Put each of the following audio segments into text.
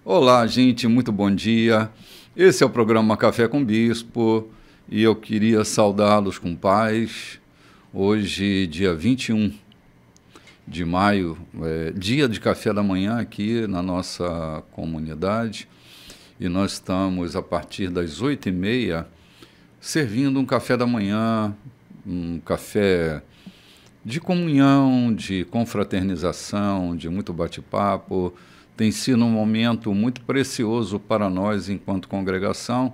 Olá, gente, muito bom dia. Esse é o programa Café com Bispo e eu queria saudá-los com paz. Hoje, dia 21 de maio, dia de café da manhã aqui na nossa comunidade, e nós estamos, a partir das 8h30, servindo um café da manhã, um café de comunhão, de confraternização, de muito bate-papo. Tem sido um momento muito precioso para nós enquanto congregação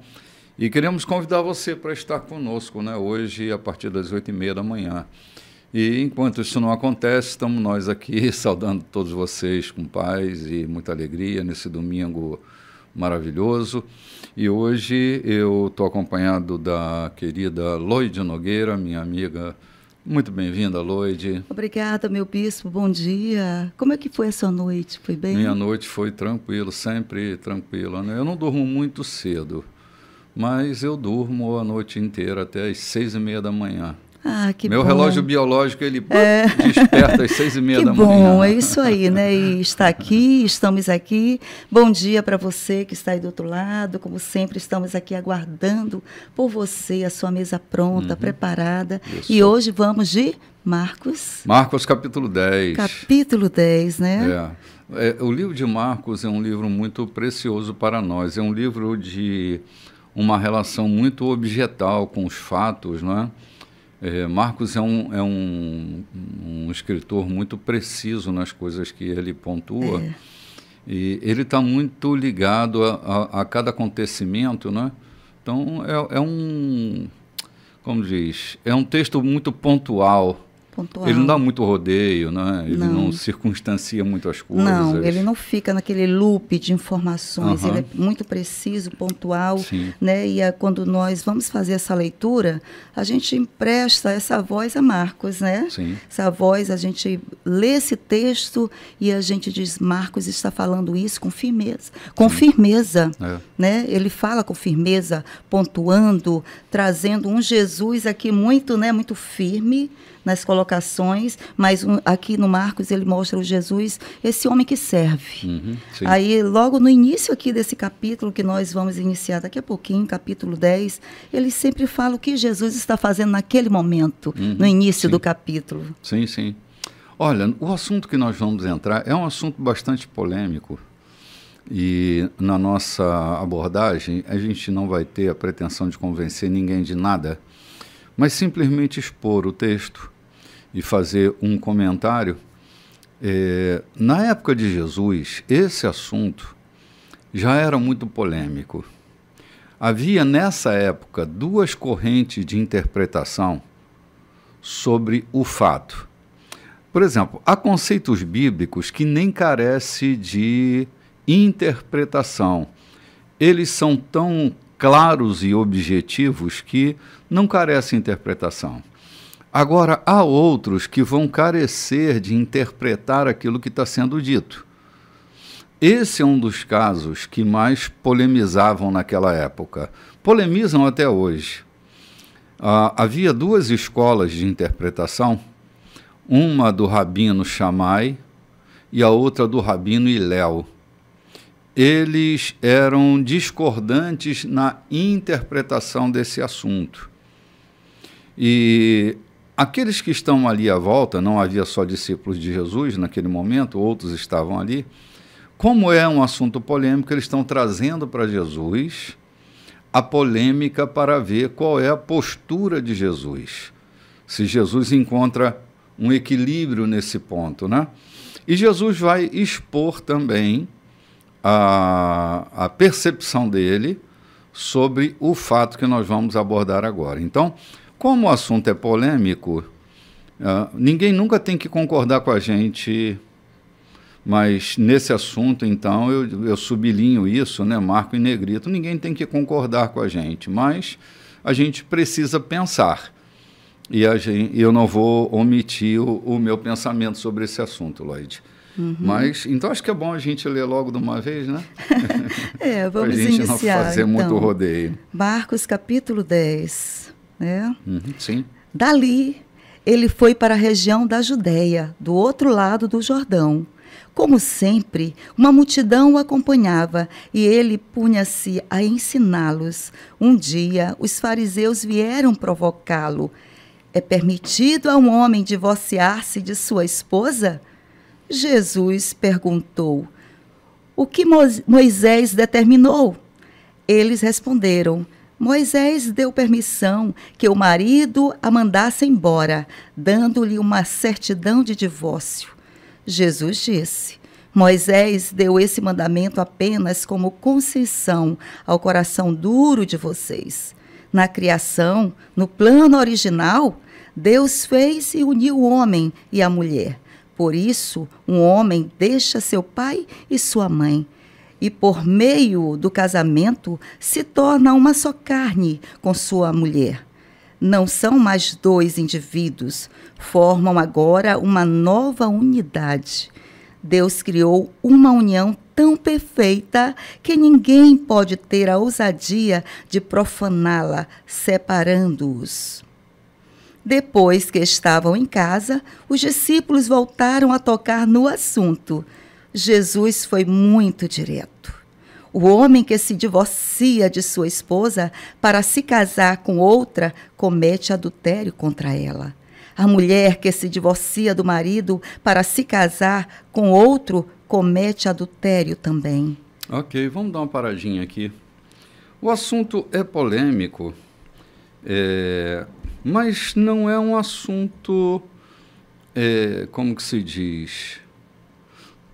e queremos convidar você para estar conosco, né, hoje a partir das 8h30 da manhã. E enquanto isso não acontece, estamos nós aqui saudando todos vocês com paz e muita alegria nesse domingo maravilhoso. E hoje eu estou acompanhado da querida Loide Nogueira, minha amiga. Muito bem-vinda, Loide. Obrigada, meu bispo, bom dia. Como é que foi essa noite? Foi bem? Minha noite foi tranquilo, sempre tranquila, né? Eu não durmo muito cedo, mas eu durmo a noite inteira até às 6h30 da manhã. Ah, que Meu bom. relógio biológico, ele desperta às 6h30 da manhã. Que bom, é isso aí, né? E está aqui, estamos aqui. Bom dia para você que está aí do outro lado. Como sempre, estamos aqui aguardando por você, a sua mesa pronta, preparada. Isso. E hoje vamos de Marcos. Marcos, capítulo 10. Capítulo 10, né? O livro de Marcos é um livro muito precioso para nós. É um livro de uma relação muito objetal com os fatos, não é? Marcos é um escritor muito preciso nas coisas que ele pontua, e ele está muito ligado a cada acontecimento, né? Então como diz, é um texto muito pontual. Ele não dá muito rodeio, né? Ele não circunstancia muito as coisas. Não, ele não fica naquele loop de informações, ele é muito preciso, pontual, né? E quando nós vamos fazer essa leitura, a gente empresta essa voz a Marcos, né? Sim. Essa voz, a gente lê esse texto e a gente diz, Marcos está falando isso com firmeza, né? Ele fala com firmeza, pontuando, trazendo um Jesus aqui muito, né, muito firme nas colocações, mas aqui no Marcos ele mostra o Jesus, esse homem que serve. Aí, logo no início aqui desse capítulo, que nós vamos iniciar daqui a pouquinho, capítulo 10, ele sempre fala o que Jesus está fazendo naquele momento, no início do capítulo. Sim, sim. Olha, o assunto que nós vamos entrar é um assunto bastante polêmico, e na nossa abordagem a gente não vai ter a pretensão de convencer ninguém de nada, mas simplesmente expor o texto e fazer um comentário. Na época de Jesus, esse assunto já era muito polêmico. Havia, nessa época, duas correntes de interpretação sobre o fato. Por exemplo, há conceitos bíblicos que nem carecem de interpretação. Eles são tão claros e objetivos que não carecem de interpretação. Agora, há outros que vão carecer de interpretar aquilo que está sendo dito. Esse é um dos casos que mais polemizavam naquela época. Polemizam até hoje. Havia duas escolas de interpretação, uma do rabino Shammai e a outra do rabino Hillel. Eles eram discordantes na interpretação desse assunto. E aqueles que estão ali à volta, não havia só discípulos de Jesus naquele momento, outros estavam ali. Como é um assunto polêmico, eles estão trazendo para Jesus a polêmica para ver qual é a postura de Jesus. Se Jesus encontra um equilíbrio nesse ponto, né? E Jesus vai expor também a percepção dele sobre o fato que nós vamos abordar agora. Então, como o assunto é polêmico, ninguém nunca tem que concordar com a gente, mas nesse assunto, então, eu sublinho isso, né, marco em negrito, ninguém tem que concordar com a gente, mas a gente precisa pensar. E eu não vou omitir o meu pensamento sobre esse assunto, Loide. Mas, então, acho que é bom a gente ler logo de uma vez, né? Vamos pra gente iniciar, não fazer muito rodeio. Marcos, capítulo 10, né? Sim. Dali, ele foi para a região da Judéia, do outro lado do Jordão, Como sempre, uma multidão o acompanhava e ele punha-se a ensiná-los. Um dia, os fariseus vieram provocá-lo. É permitido a um homem divorciar-se de sua esposa? Jesus perguntou: o que Moisés determinou? Eles responderam: Moisés deu permissão que o marido a mandasse embora, dando-lhe uma certidão de divórcio. Jesus disse: Moisés deu esse mandamento apenas como concessão ao coração duro de vocês. Na criação, no plano original, Deus fez e uniu o homem e a mulher. Por isso, um homem deixa seu pai e sua mãe, e por meio do casamento se torna uma só carne com sua mulher. Não são mais dois indivíduos, formam agora uma nova unidade. Deus criou uma união tão perfeita que ninguém pode ter a ousadia de profaná-la, separando-os. Depois que estavam em casa, os discípulos voltaram a tocar no assunto. Jesus foi muito direto. O homem que se divorcia de sua esposa para se casar com outra comete adultério contra ela. A mulher que se divorcia do marido para se casar com outro comete adultério também. Ok, vamos dar uma paradinha aqui. O assunto é polêmico, mas não é um assunto, como que se diz,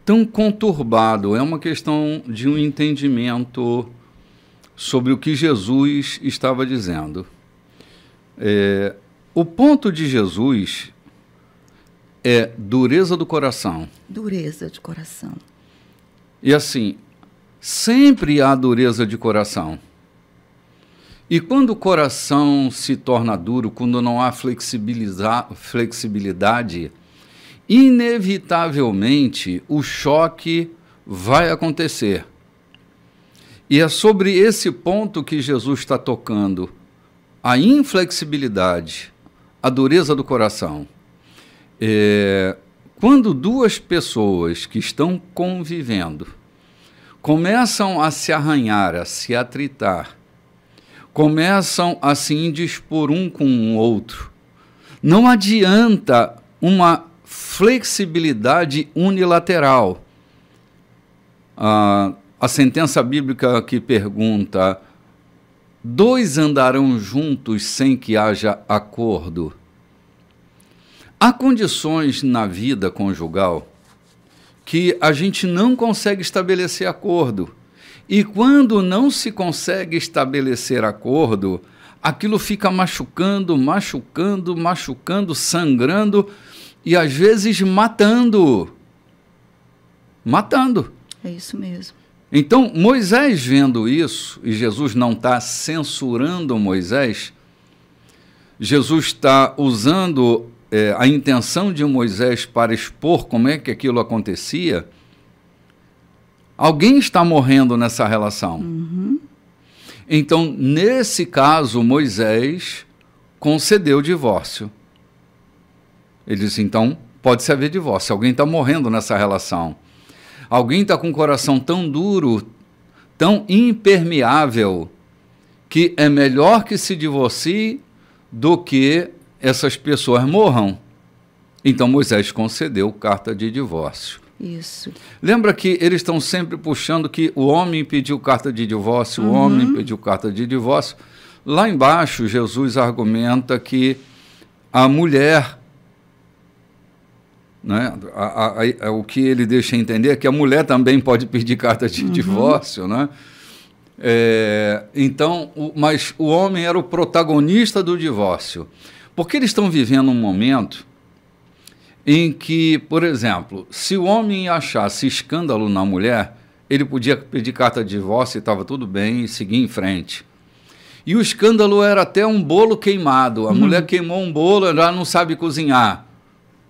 tão conturbado. É uma questão de um entendimento sobre o que Jesus estava dizendo. O ponto de Jesus é dureza do coração. Dureza de coração. E assim, sempre há dureza de coração. E quando o coração se torna duro, quando não há flexibilidade, inevitavelmente o choque vai acontecer. E é sobre esse ponto que Jesus está tocando, a inflexibilidade, a dureza do coração. Quando duas pessoas que estão convivendo começam a se arranhar, a se atritar, começam a se indispor um com o outro, não adianta uma flexibilidade unilateral. A sentença bíblica que pergunta: dois andarão juntos sem que haja acordo? Há condições na vida conjugal que a gente não consegue estabelecer acordo. E quando não se consegue estabelecer acordo, aquilo fica machucando, machucando, machucando, sangrando e às vezes matando. Matando. É isso mesmo. Então, Moisés vendo isso, e Jesus não está censurando Moisés, Jesus está usando a intenção de Moisés para expor como é que aquilo acontecia. Alguém está morrendo nessa relação. Uhum. Então, nesse caso, Moisés concedeu o divórcio. Ele disse, então, pode-se haver divórcio. Alguém está morrendo nessa relação. Alguém está com o coração tão duro, tão impermeável, que é melhor que se divorcie do que essas pessoas morram. Então, Moisés concedeu carta de divórcio. Isso. Lembra que eles estão sempre puxando que o homem pediu carta de divórcio, o homem pediu carta de divórcio. Lá embaixo, Jesus argumenta que a mulher, né, o que ele deixa entender é que a mulher também pode pedir carta de divórcio, né? Então, mas o homem era o protagonista do divórcio. Porque eles estão vivendo um momento em que, por exemplo, se o homem achasse escândalo na mulher, ele podia pedir carta de divórcio e estava tudo bem e seguir em frente. E o escândalo era até um bolo queimado. A mulher queimou um bolo, ela não sabe cozinhar.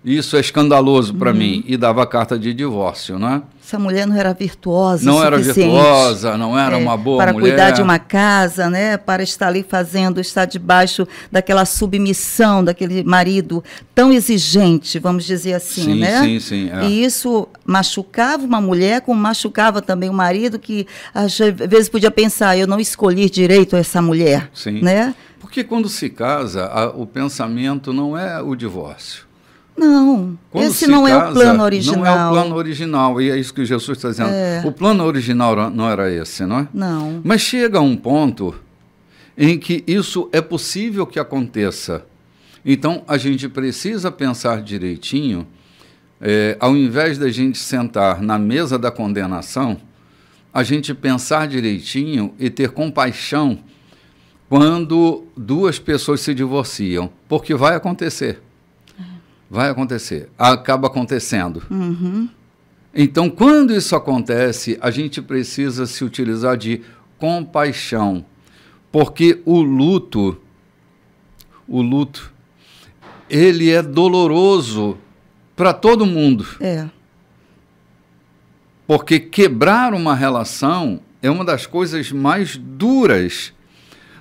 Isso é escandaloso para mim. E dava a carta de divórcio, né? Essa mulher não era virtuosa não era virtuosa, não era uma boa para mulher. Para cuidar de uma casa, né? Para estar ali estar debaixo daquela submissão daquele marido tão exigente, vamos dizer assim, sim, né? Sim, sim. É. E isso machucava uma mulher, como machucava também o marido, que às vezes podia pensar, eu não escolhi direito essa mulher, sim. né? Porque quando se casa, o pensamento não é o divórcio. Não, quando esse não casa, é o plano original. Não é o plano original, e é isso que Jesus está dizendo. O plano original não era esse, não é? Não. Mas chega a um ponto em que isso é possível que aconteça. Então, a gente precisa pensar direitinho, ao invés da gente sentar na mesa da condenação, a gente pensar direitinho e ter compaixão quando duas pessoas se divorciam, porque vai acontecer. Vai acontecer. Acaba acontecendo. Uhum. Então, quando isso acontece, a gente precisa se utilizar de compaixão, porque o luto, ele é doloroso para todo mundo. É. Porque quebrar uma relação é uma das coisas mais duras.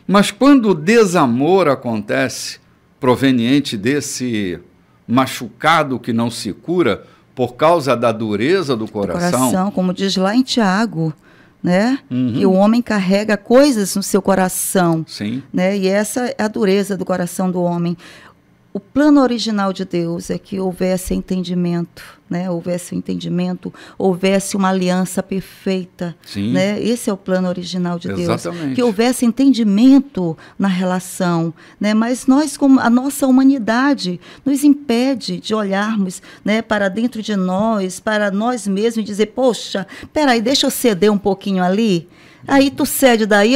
Mas quando o desamor acontece, proveniente desse machucado que não se cura por causa da dureza do coração. Como diz lá em Tiago, né? Uhum. Que o homem carrega coisas no seu coração. Sim. Né? E essa é a dureza do coração do homem. O plano original de Deus é que houvesse entendimento, né? Houvesse uma aliança perfeita. Sim. Né? Esse é o plano original de Exatamente. Deus. Que houvesse entendimento na relação. Né? Mas nós, como a nossa humanidade, nos impede de olharmos, né, para dentro de nós, para nós mesmos e dizer, poxa, peraí, deixa eu ceder um pouquinho ali. Aí tu cede daí,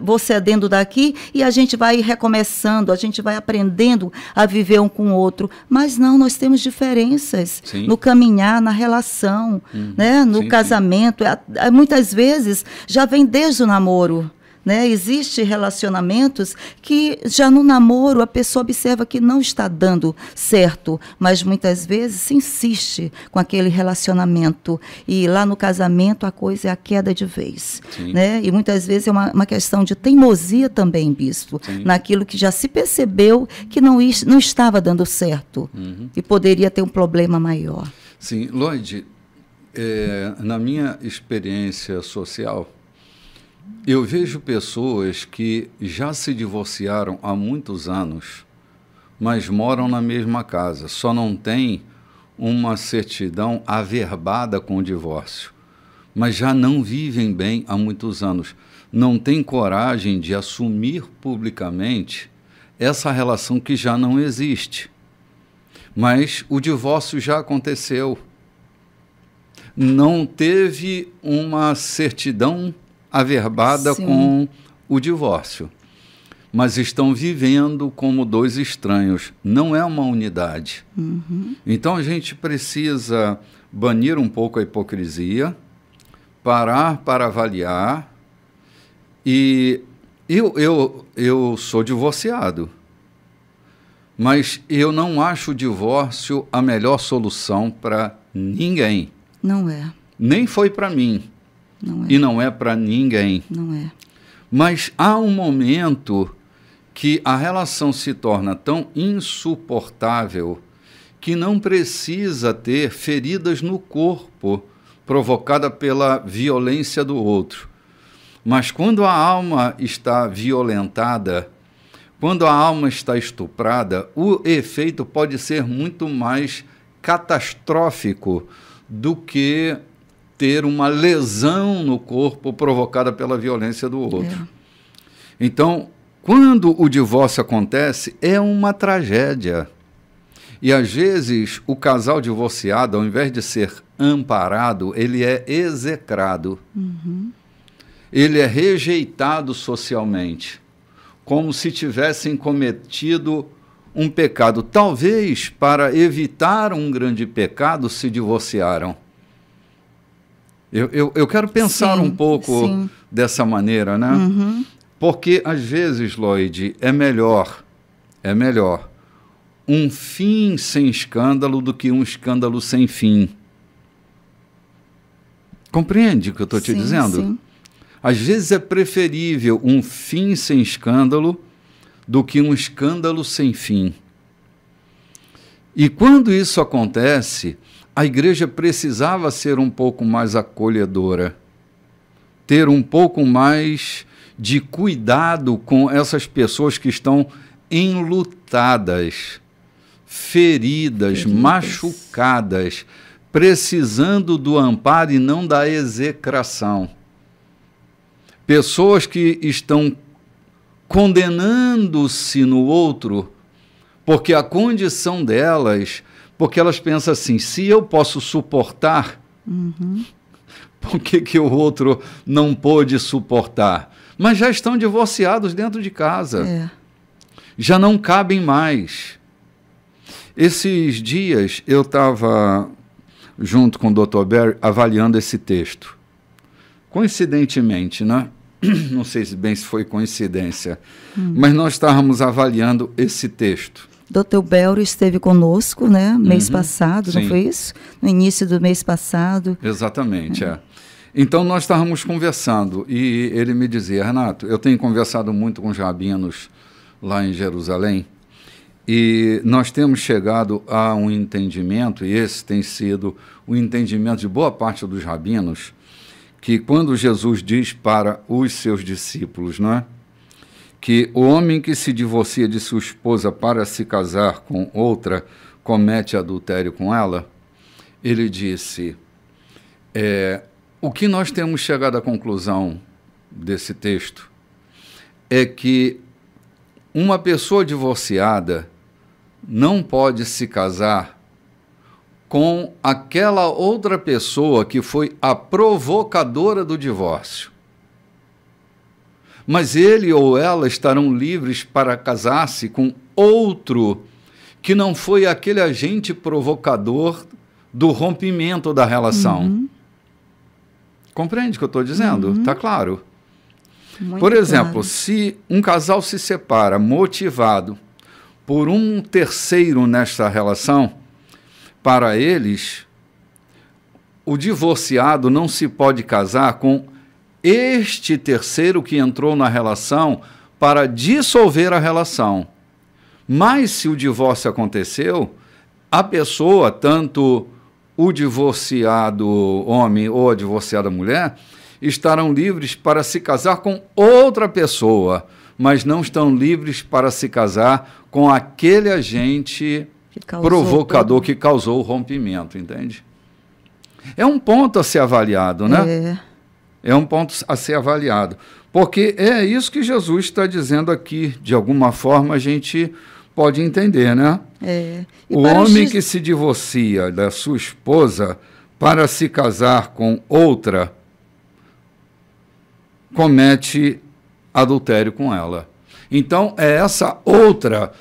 vou cedendo daqui e a gente vai recomeçando, a gente vai aprendendo a viver um com o outro. Mas não, nós temos diferenças sim. no caminhar, na relação, né? No casamento. Muitas vezes já vem desde o namoro. Né? Existem relacionamentos que já no namoro a pessoa observa que não está dando certo, mas muitas vezes se insiste com aquele relacionamento e lá no casamento a coisa é a queda de vez. Né? E muitas vezes é uma questão de teimosia também, bispo, sim. naquilo que já se percebeu que não estava dando certo e poderia ter um problema maior. Sim, Lloyd, na minha experiência social, eu vejo pessoas que já se divorciaram há muitos anos, mas moram na mesma casa, só não tem uma certidão averbada com o divórcio, mas já não vivem bem há muitos anos, não têm coragem de assumir publicamente essa relação que já não existe. Mas o divórcio já aconteceu. Não teve uma certidão averbada Sim. com o divórcio, mas estão vivendo como dois estranhos, não é uma unidade. Então a gente precisa banir um pouco a hipocrisia, parar para avaliar, e eu sou divorciado, mas eu não acho o divórcio a melhor solução para ninguém. Não é. Nem foi para mim. Não é. E não é para ninguém. Não é. Mas há um momento que a relação se torna tão insuportável que não precisa ter feridas no corpo provocada pela violência do outro. Mas quando a alma está violentada, quando a alma está estuprada, o efeito pode ser muito mais catastrófico do que ter uma lesão no corpo provocada pela violência do outro. Então, quando o divórcio acontece, é uma tragédia. E, às vezes, o casal divorciado, ao invés de ser amparado, ele é execrado. Ele é rejeitado socialmente, como se tivessem cometido um pecado. Talvez, para evitar um grande pecado, se divorciaram. Eu quero pensar um pouco dessa maneira, né? Porque, às vezes, Lloyd, é melhor um fim sem escândalo do que um escândalo sem fim. Compreende o que eu estou te dizendo? Sim. Às vezes é preferível um fim sem escândalo do que um escândalo sem fim. E quando isso acontece, a igreja precisava ser um pouco mais acolhedora, ter um pouco mais de cuidado com essas pessoas que estão enlutadas, feridas, machucadas, precisando do amparo e não da execração. Pessoas que estão condenando-se no outro, porque a condição delas, porque elas pensam assim, se eu posso suportar, por que o outro não pôde suportar? Mas já estão divorciados dentro de casa. Já não cabem mais. Esses dias eu estava junto com o Dr. Barry avaliando esse texto. Coincidentemente, né? Não sei se foi coincidência, mas nós estávamos avaliando esse texto. Dr. Belry esteve conosco, né, mês passado, não foi isso? No início do mês passado. Exatamente, Então, nós estávamos conversando e ele me dizia, Renato, eu tenho conversado muito com os rabinos lá em Jerusalém e nós temos chegado a um entendimento, e esse tem sido o entendimento de boa parte dos rabinos, que quando Jesus diz para os seus discípulos, né, que o homem que se divorcia de sua esposa para se casar com outra comete adultério com ela, ele disse, o que nós temos chegado à conclusão desse texto é que uma pessoa divorciada não pode se casar com aquela outra pessoa que foi a provocadora do divórcio. Mas ele ou ela estarão livres para casar-se com outro que não foi aquele agente provocador do rompimento da relação. Compreende o que eu estou dizendo? Está claro? Muito Por exemplo, claro. Se um casal se separa motivado por um terceiro nesta relação, para eles, o divorciado não se pode casar com este terceiro que entrou na relação para dissolver a relação. Mas se o divórcio aconteceu, a pessoa, tanto o divorciado homem ou a divorciada mulher, estarão livres para se casar com outra pessoa, mas não estão livres para se casar com aquele agente provocador que causou o rompimento, entende? É um ponto a ser avaliado, né? É um ponto a ser avaliado. Porque é isso que Jesus está dizendo aqui. De alguma forma, a gente pode entender, né? O homem que se divorcia da sua esposa para se casar com outra, comete adultério com ela. Então, é essa outra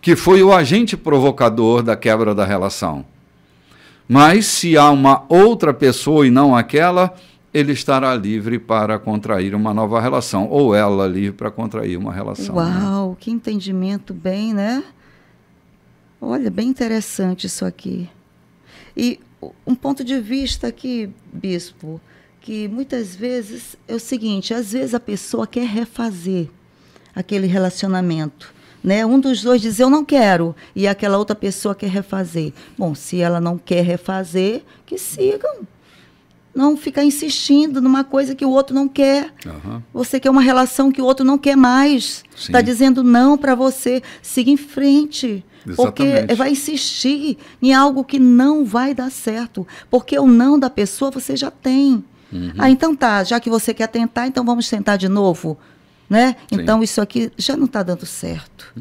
que foi o agente provocador da quebra da relação. Mas, se há uma outra pessoa e não aquela, ele estará livre para contrair uma nova relação, ou ela livre para contrair uma relação. Uau, né? Que entendimento bem, né? Olha, bem interessante isso aqui. E um ponto de vista aqui, bispo, que muitas vezes é o seguinte, às vezes a pessoa quer refazer aquele relacionamento, né? Um dos dois diz, eu não quero, e aquela outra pessoa quer refazer. Bom, se ela não quer refazer, que sigam. Não ficar insistindo numa coisa que o outro não quer. Você quer uma relação que o outro não quer mais. Está dizendo não para você. Siga em frente. Exatamente. Porque vai insistir em algo que não vai dar certo. Porque o não da pessoa você já tem. Então tá, já que você quer tentar, então vamos tentar de novo. Né? Então isso aqui já não está dando certo.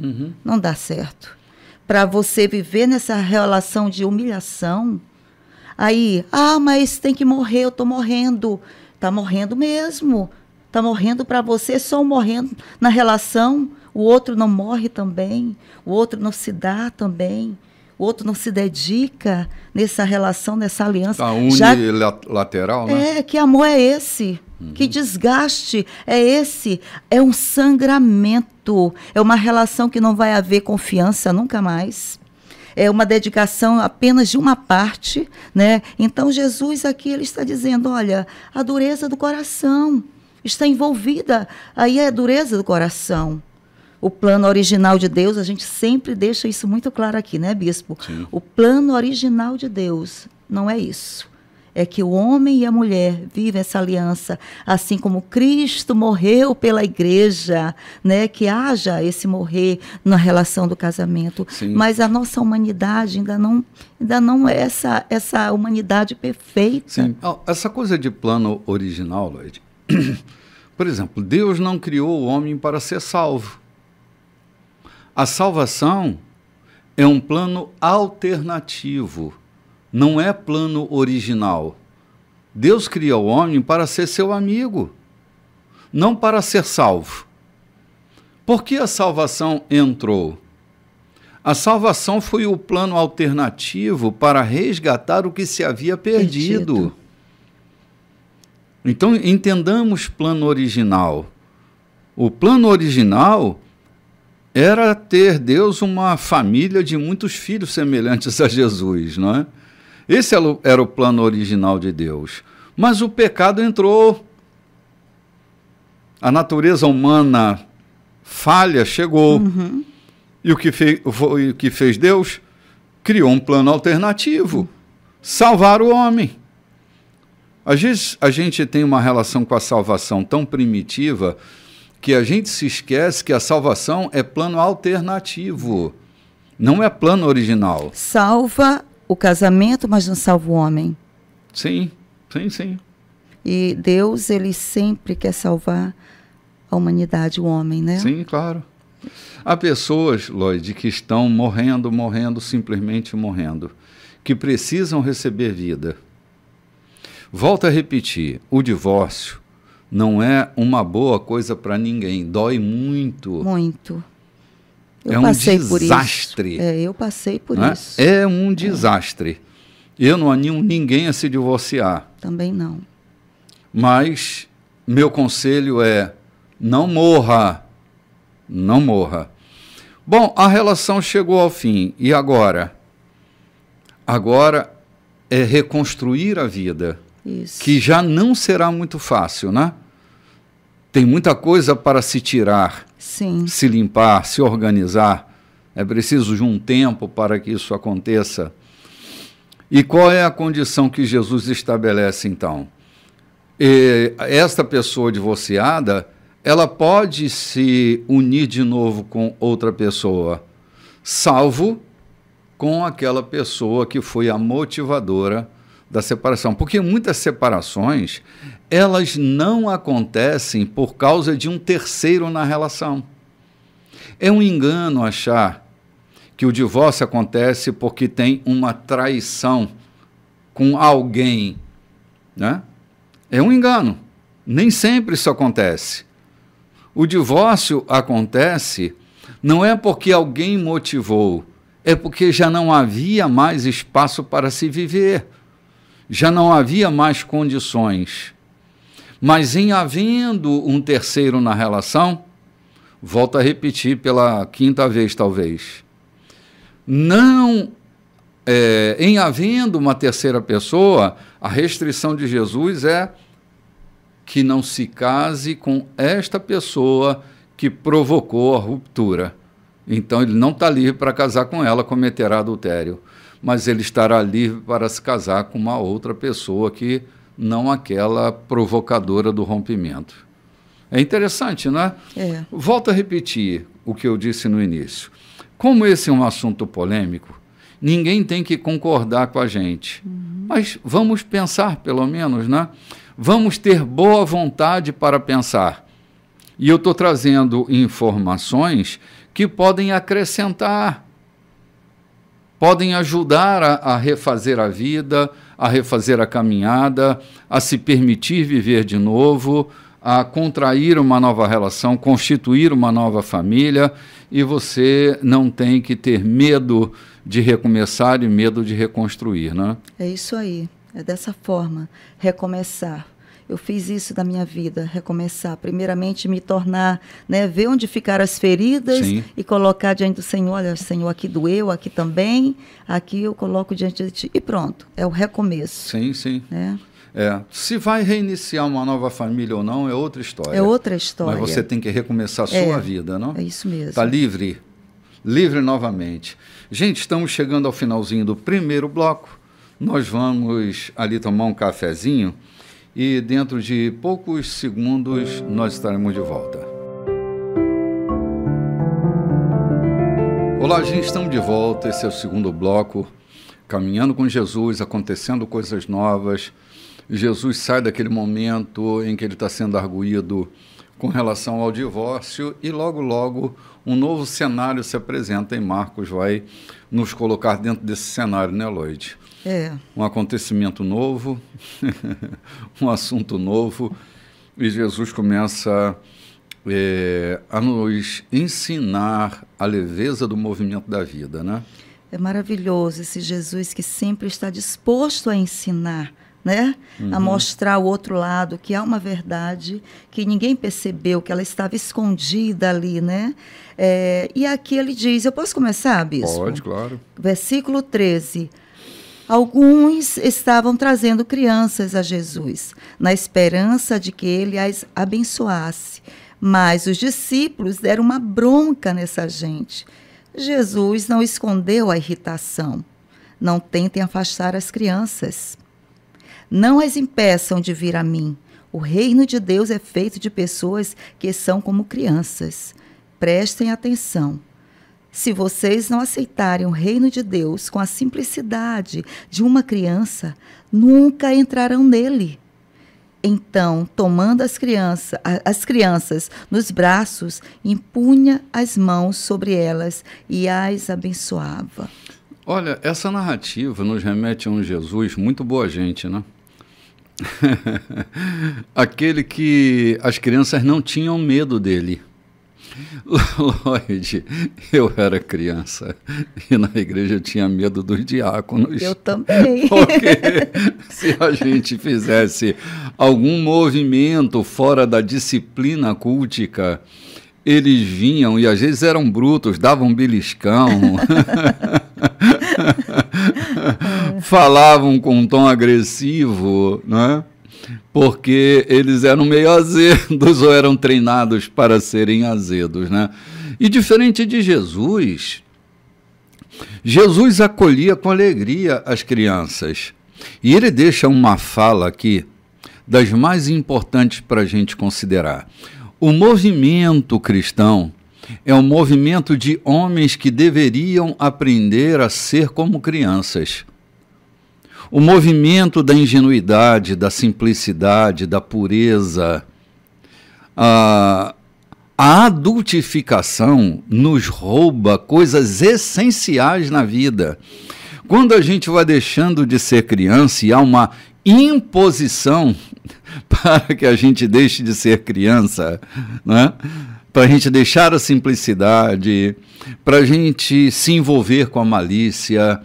Não dá certo. Para você viver nessa relação de humilhação, aí, mas tem que morrer, eu estou morrendo. Está morrendo mesmo. Está morrendo para você, só morrendo na relação. O outro não morre também. O outro não se dá também. O outro não se dedica nessa relação, nessa aliança. Está unilateral, né? Que amor é esse? Que desgaste é esse? É um sangramento, é uma relação que não vai haver confiança nunca mais. É uma dedicação apenas de uma parte, né? Então Jesus aqui ele está dizendo, olha, a dureza do coração está envolvida, aí é a dureza do coração. O plano original de Deus, a gente sempre deixa isso muito claro aqui, né, bispo? Sim. O plano original de Deus não é isso. É que o homem e a mulher vivem essa aliança, assim como Cristo morreu pela igreja, né? Que haja esse morrer na relação do casamento. Sim. Mas a nossa humanidade ainda não é essa humanidade perfeita. Sim. Essa coisa de plano original, Lloyd, por exemplo, Deus não criou o homem para ser salvo. A salvação é um plano alternativo. Não é plano original. Deus cria o homem para ser seu amigo, não para ser salvo. Por que a salvação entrou? A salvação foi o plano alternativo para resgatar o que se havia perdido. Então, entendamos plano original. O plano original era ter Deus uma família de muitos filhos semelhantes a Jesus, não é? Esse era o plano original de Deus. Mas o pecado entrou. A natureza humana falha chegou. Uhum. E o que fez Deus? Criou um plano alternativo. Salvar o homem. Às vezes a gente tem uma relação com a salvação tão primitiva que a gente se esquece que a salvação é plano alternativo. Não é plano original. Salva o casamento, mas não salva o homem. Sim, sim, sim. E Deus, ele sempre quer salvar a humanidade, o homem, né? Sim, claro. Há pessoas, Lloyd, que estão morrendo, simplesmente morrendo, que precisam receber vida. Volto a repetir, o divórcio não é uma boa coisa para ninguém, dói muito. Muito. É um desastre. Eu passei por isso. É um desastre. Eu não animo ninguém a se divorciar. Também não. Mas meu conselho é, não morra. Não morra. Bom, a relação chegou ao fim. E agora? Agora é reconstruir a vida. Isso. Que já não será muito fácil, né? Tem muita coisa para se tirar, sim, se limpar, se organizar. É preciso de um tempo para que isso aconteça. E qual é a condição que Jesus estabelece, então? Esta pessoa divorciada, ela pode se unir de novo com outra pessoa, salvo com aquela pessoa que foi a motivadora da separação. Porque muitas separações, elas não acontecem por causa de um terceiro na relação. É um engano achar que o divórcio acontece porque tem uma traição com alguém, né? É um engano. Nem sempre isso acontece. O divórcio acontece não é porque alguém motivou, é porque já não havia mais espaço para se viver. Já não havia mais condições. Mas em havendo um terceiro na relação, volto a repetir pela quinta vez talvez, em havendo uma terceira pessoa, a restrição de Jesus é que não se case com esta pessoa que provocou a ruptura. Então ele não está livre para casar com ela, cometerá adultério. Mas ele estará livre para se casar com uma outra pessoa que não aquela provocadora do rompimento. É interessante, não é? É. Volto a repetir o que eu disse no início. Como esse é um assunto polêmico, ninguém tem que concordar com a gente. Mas vamos pensar, pelo menos, né? Vamos ter boa vontade para pensar. E eu estou trazendo informações que podem acrescentar, podem ajudar a refazer a vida, a refazer a caminhada, a se permitir viver de novo, a contrair uma nova relação, constituir uma nova família, e você não tem que ter medo de recomeçar e medo de reconstruir, né? É isso aí, é dessa forma, recomeçar. eu fiz isso da minha vida, recomeçar. Primeiramente, me tornar, né, ver onde ficaram as feridas. Sim. E colocar diante do Senhor. Olha, Senhor, aqui doeu, aqui também, aqui eu coloco diante de Ti. E pronto, é o recomeço. Sim, sim. Se vai reiniciar uma nova família ou não, é outra história. É outra história. Mas você tem que recomeçar a sua vida, não? É isso mesmo. Está livre novamente. Gente, estamos chegando ao finalzinho do primeiro bloco. Nós vamos ali tomar um cafezinho e dentro de poucos segundos nós estaremos de volta. Olá, gente, estamos de volta. Esse é o segundo bloco, caminhando com Jesus, acontecendo coisas novas. Jesus sai daquele momento em que ele está sendo arguído com relação ao divórcio e logo, logo, um novo cenário se apresenta e Marcos vai nos colocar dentro desse cenário, né, Lloyd? Um acontecimento novo, um assunto novo, e Jesus começa a nos ensinar a leveza do movimento da vida, né? É maravilhoso esse Jesus que sempre está disposto a ensinar, né? A mostrar o outro lado, que há uma verdade que ninguém percebeu, que ela estava escondida ali, né? E aqui ele diz, eu posso começar, bispo? Pode, claro. Versículo 13. Alguns estavam trazendo crianças a Jesus, na esperança de que ele as abençoasse. Mas os discípulos deram uma bronca nessa gente. Jesus não escondeu a irritação. Não tentem afastar as crianças. Não as impeçam de vir a mim. O reino de Deus é feito de pessoas que são como crianças. Prestem atenção. Se vocês não aceitarem o reino de Deus com a simplicidade de uma criança, nunca entrarão nele. Então, tomando as crianças nos braços, impunha as mãos sobre elas e as abençoava. Olha, essa narrativa nos remete a um Jesus muito boa gente, né? Aquele que as crianças não tinham medo dele. Lloyd, eu era criança e na igreja eu tinha medo dos diáconos. Eu também. Porque se a gente fizesse algum movimento fora da disciplina cultica, eles vinham e às vezes eram brutos, davam beliscão, falavam com um tom agressivo, né? Porque eles eram meio azedos ou eram treinados para serem azedos, né? E diferente de Jesus, Jesus acolhia com alegria as crianças. E ele deixa uma fala aqui das mais importantes para a gente considerar. O movimento cristão é um movimento de homens que deveriam aprender a ser como crianças. O movimento da ingenuidade, da simplicidade, da pureza. A adultificação nos rouba coisas essenciais na vida. Quando a gente vai deixando de ser criança e há uma imposição para que a gente deixe de ser criança, né? Para a gente deixar a simplicidade, para a gente se envolver com a malícia,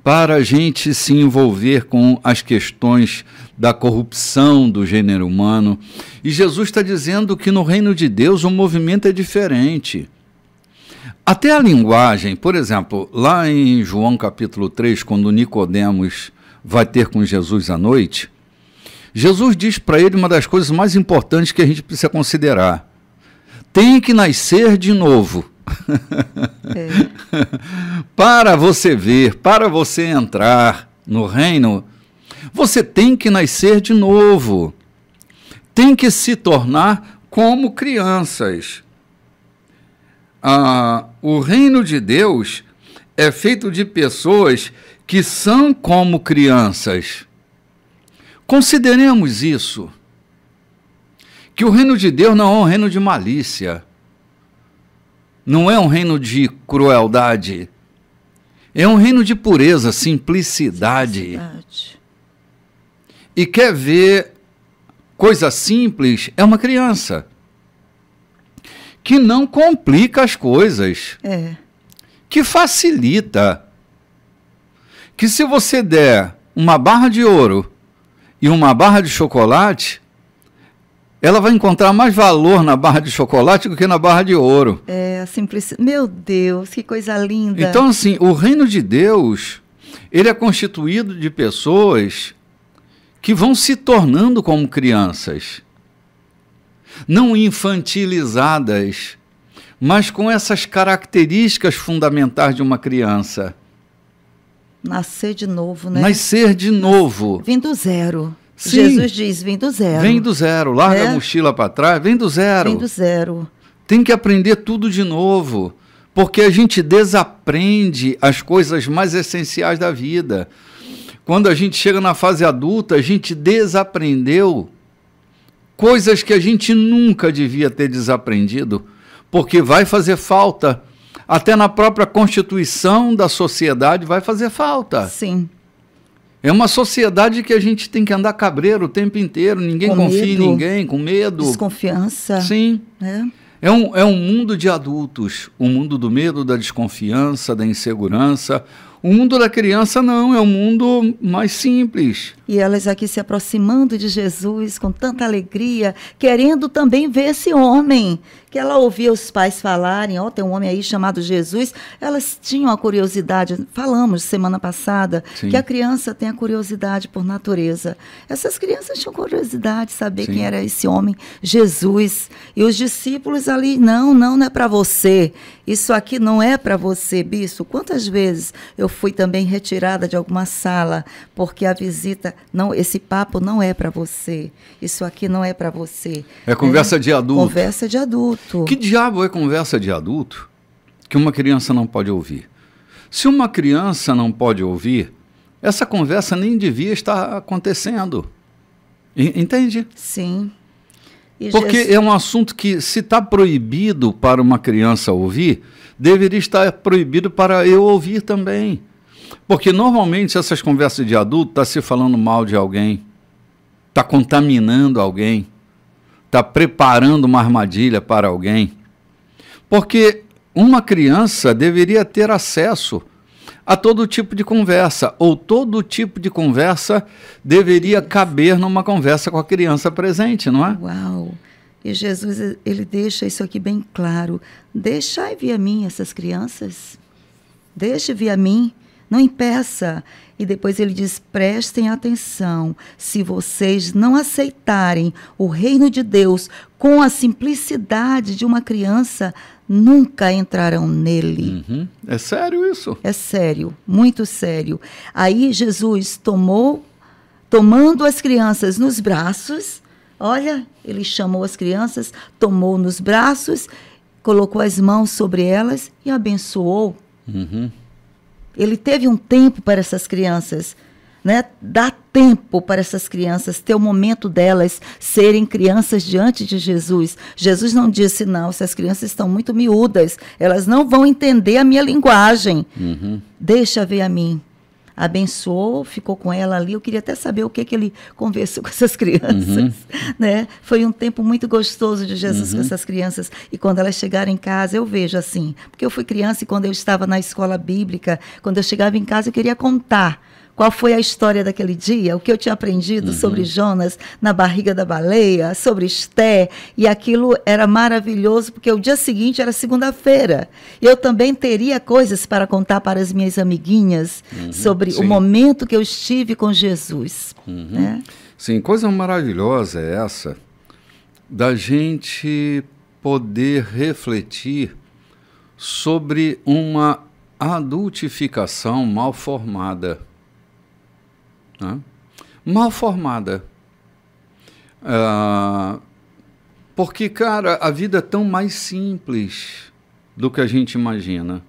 para a gente se envolver com as questões da corrupção do gênero humano. E Jesus está dizendo que no reino de Deus o movimento é diferente. Até a linguagem, por exemplo, lá em João capítulo 3, quando Nicodemos vai ter com Jesus à noite, Jesus diz para ele uma das coisas mais importantes que a gente precisa considerar. Tem que nascer de novo. Para você ver, para você entrar no reino, você tem que nascer de novo. Tem que se tornar como crianças. O reino de Deus é feito de pessoas que são como crianças. Consideremos isso. Que o reino de Deus não é um reino de malícia. Não é um reino de crueldade. É um reino de pureza, simplicidade. E quer ver coisa simples, é uma criança. Que não complica as coisas. Que facilita. Que se você der uma barra de ouro e uma barra de chocolate, ela vai encontrar mais valor na barra de chocolate do que na barra de ouro. É, a simplicidade. Meu Deus, que coisa linda. Então, assim, o reino de Deus, ele é constituído de pessoas que vão se tornando como crianças. Não infantilizadas, mas com essas características fundamentais de uma criança. Nascer de novo, né? Nascer de novo. Vem do zero. Sim. Jesus diz, vem do zero. Vem do zero, larga a mochila para trás, vem do zero. Vem do zero. Tem que aprender tudo de novo, porque a gente desaprende as coisas mais essenciais da vida. Quando a gente chega na fase adulta, a gente desaprendeu coisas que a gente nunca devia ter desaprendido, porque vai fazer falta. Até na própria constituição da sociedade vai fazer falta. Sim. É uma sociedade que a gente tem que andar cabreiro o tempo inteiro, ninguém confia em ninguém, com medo. Desconfiança. Sim. É um mundo de adultos, o mundo do medo, da desconfiança, da insegurança. O mundo da criança não, é um mundo mais simples. E elas aqui se aproximando de Jesus com tanta alegria, querendo também ver esse homem. Que ela ouvia os pais falarem, tem um homem aí chamado Jesus. Elas tinham a curiosidade, falamos semana passada, Sim. que a criança tem a curiosidade por natureza. Essas crianças tinham curiosidade de saber Sim. quem era esse homem, Jesus. E os discípulos ali, não é para você. Isso aqui não é para você, bispo. Quantas vezes eu fui também retirada de alguma sala, porque a visita, não, esse papo não é para você. Isso aqui não é para você. É conversa de adulto. Conversa de adulto. Que diabo é conversa de adulto que uma criança não pode ouvir? Se uma criança não pode ouvir, essa conversa nem devia estar acontecendo. Entende? Sim. E porque é um assunto que, se está proibido para uma criança ouvir, deveria estar proibido para eu ouvir também. Porque normalmente essas conversas de adulto estão se falando mal de alguém, está contaminando alguém, está preparando uma armadilha para alguém. Porque uma criança deveria ter acesso a todo tipo de conversa, ou todo tipo de conversa deveria caber numa conversa com a criança presente, não é? Uau! E Jesus, ele deixa isso aqui bem claro. Deixai vir a mim essas crianças. Deixe vir a mim. Não impeça. E depois ele diz, prestem atenção, se vocês não aceitarem o reino de Deus com a simplicidade de uma criança, nunca entrarão nele. Uhum. É sério isso? É sério, muito sério. Aí Jesus tomando as crianças nos braços, olha, ele chamou as crianças, tomou nos braços, colocou as mãos sobre elas e abençoou. Uhum. Ele teve um tempo para essas crianças, né? Dá tempo para essas crianças, ter o momento delas serem crianças diante de Jesus. Jesus não disse, não, essas crianças estão muito miúdas, elas não vão entender a minha linguagem. Uhum. Deixa ver a mim. Abençoou, ficou com ela ali. Eu queria até saber o que ele conversou com essas crianças. Uhum. Né? Foi um tempo muito gostoso de Jesus com essas crianças. E quando elas chegaram em casa, eu vejo assim. Porque eu fui criança e quando eu estava na escola bíblica, quando eu chegava em casa, eu queria contar qual foi a história daquele dia, o que eu tinha aprendido sobre Jonas na barriga da baleia, sobre Esté, e aquilo era maravilhoso, porque o dia seguinte era segunda-feira. Eu também teria coisas para contar para as minhas amiguinhas sobre o momento que eu estive com Jesus. Né? Sim, coisa maravilhosa é essa, da gente poder refletir sobre uma adultificação mal formada. Mal formada. Porque, cara, a vida é tão mais simples do que a gente imagina.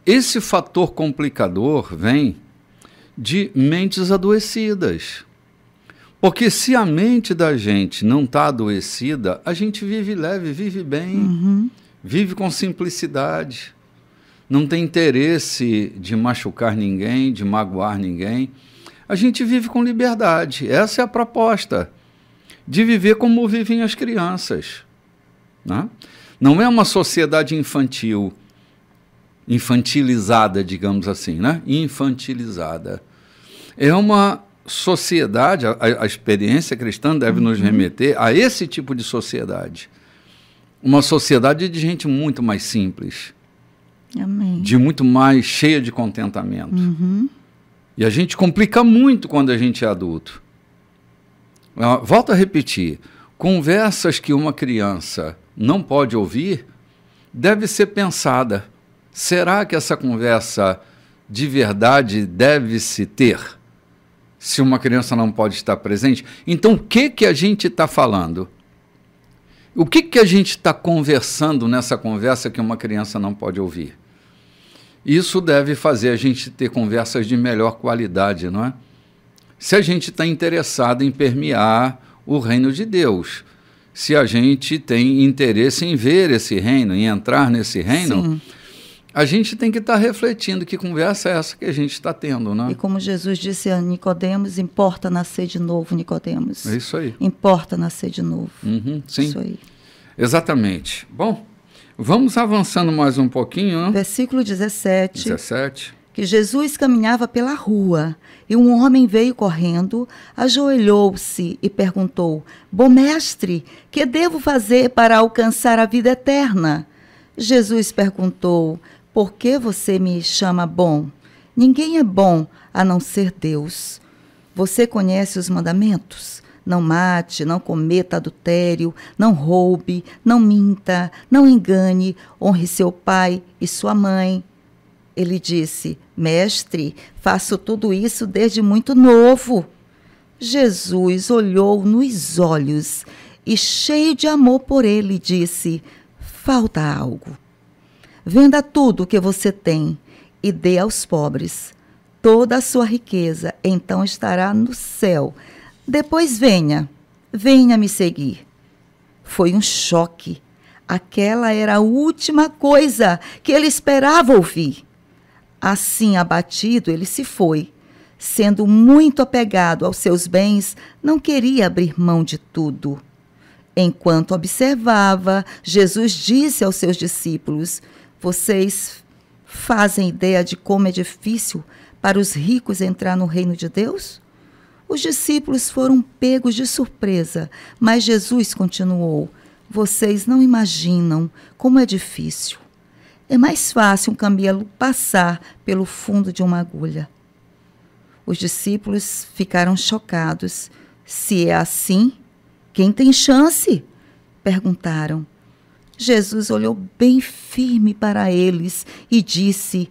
Esse fator complicador vem de mentes adoecidas. Porque se a mente da gente não está adoecida, a gente vive leve, vive bem, vive com simplicidade, não tem interesse de machucar ninguém, de magoar ninguém. A gente vive com liberdade. Essa é a proposta, de viver como vivem as crianças. Né? Não é uma sociedade infantil, infantilizada, digamos assim, né? Infantilizada. É uma sociedade, a experiência cristã deve nos remeter a esse tipo de sociedade. Uma sociedade de gente muito mais simples. Amém. De muito mais cheia de contentamento. E a gente complica muito quando a gente é adulto. Volto a repetir, conversas que uma criança não pode ouvir deve ser pensada. Será que essa conversa de verdade deve-se ter? Se uma criança não pode estar presente? Então, o que a gente está falando? O que a gente está conversando nessa conversa que uma criança não pode ouvir? Isso deve fazer a gente ter conversas de melhor qualidade, não é? Se a gente está interessado em permear o reino de Deus, se a gente tem interesse em ver esse reino, em entrar nesse reino, sim, a gente tem que estar refletindo que conversa é essa que a gente está tendo, né? E como Jesus disse a Nicodemos, importa nascer de novo, Nicodemos. É isso aí. Importa nascer de novo. Sim. Isso aí. Exatamente. Bom, vamos avançando mais um pouquinho, né? Versículo 17. 17. Que Jesus caminhava pela rua e um homem veio correndo, ajoelhou-se e perguntou: Bom mestre, que devo fazer para alcançar a vida eterna? Jesus perguntou: Por que você me chama bom? Ninguém é bom a não ser Deus. Você conhece os mandamentos? Não mate, não cometa adultério, não roube, não minta, não engane, honre seu pai e sua mãe. Ele disse: Mestre, faço tudo isso desde muito novo. Jesus olhou nos olhos e, cheio de amor por ele, disse: Falta algo. Venda tudo o que você tem e dê aos pobres. Toda a sua riqueza então estará no céu. Depois venha me seguir. Foi um choque. Aquela era a última coisa que ele esperava ouvir. Assim, abatido, ele se foi. Sendo muito apegado aos seus bens, não queria abrir mão de tudo. Enquanto observava, Jesus disse aos seus discípulos: Vocês fazem ideia de como é difícil para os ricos entrar no reino de Deus? Os discípulos foram pegos de surpresa, mas Jesus continuou: Vocês não imaginam como é difícil. É mais fácil um camelo passar pelo fundo de uma agulha. Os discípulos ficaram chocados. Se é assim, quem tem chance? Perguntaram. Jesus olhou bem firme para eles e disse: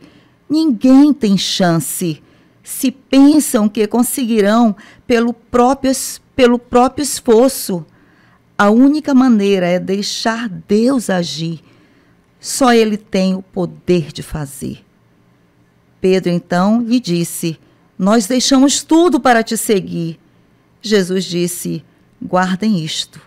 Ninguém tem chance. Se pensam que conseguirão pelo próprio esforço. A única maneira é deixar Deus agir. Só Ele tem o poder de fazer. Pedro então lhe disse: Nós deixamos tudo para te seguir. Jesus disse: Guardem isto.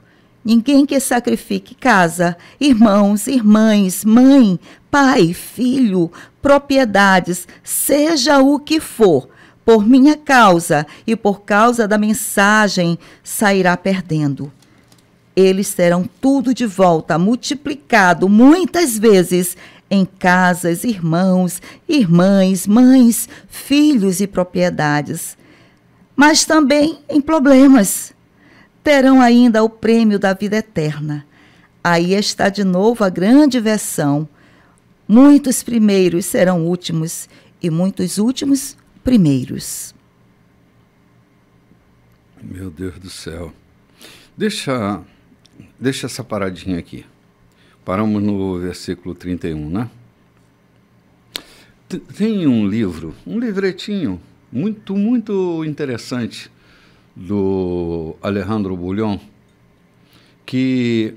Ninguém que sacrifique casa, irmãos, irmãs, mãe, pai, filho, propriedades, seja o que for, por minha causa e por causa da mensagem, sairá perdendo. Eles terão tudo de volta, multiplicado muitas vezes em casas, irmãos, irmãs, mães, filhos e propriedades. Mas também em problemas. Terão ainda o prêmio da vida eterna. Aí está de novo a grande versão. Muitos primeiros serão últimos e muitos últimos primeiros. Meu Deus do céu. Deixa essa paradinha aqui. Paramos no versículo 31, né? Tem um livro, um livretinho muito, muito interessante do Alejandro Bullion, que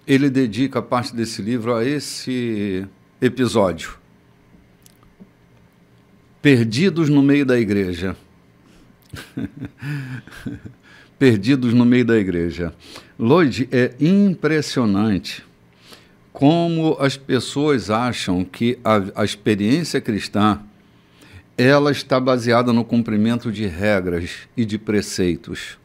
ele dedica parte desse livro a esse episódio. Perdidos no meio da igreja. Perdidos no meio da igreja. Lloyd, é impressionante como as pessoas acham que a experiência cristã ela está baseada no cumprimento de regras e de preceitos.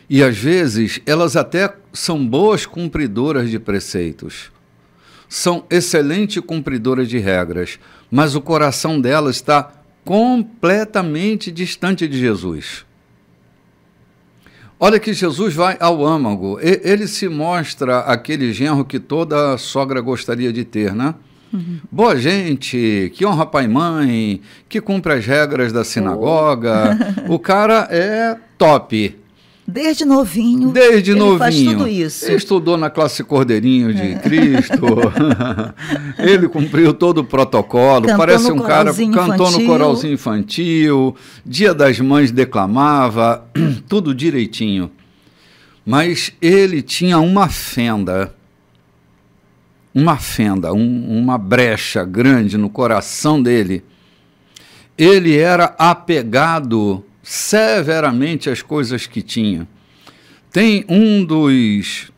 E, às vezes, elas até são boas cumpridoras de preceitos. São excelentes cumpridoras de regras, mas o coração delas está completamente distante de Jesus. Olha que Jesus vai ao âmago. Ele se mostra aquele genro que toda sogra gostaria de ter, né? Uhum. Boa gente, que honra pai e mãe, que cumpre as regras da sinagoga. O cara é top. Desde novinho. Desde novinho. Faz tudo isso. Ele estudou na classe Cordeirinho de Cristo. Ele cumpriu todo o protocolo. Cantou parece um cara que cantou no coralzinho infantil. Dia das Mães declamava, tudo direitinho. Mas ele tinha uma fenda. Uma brecha grande no coração dele. Ele era apegado severamente as coisas que tinha. Tem um dos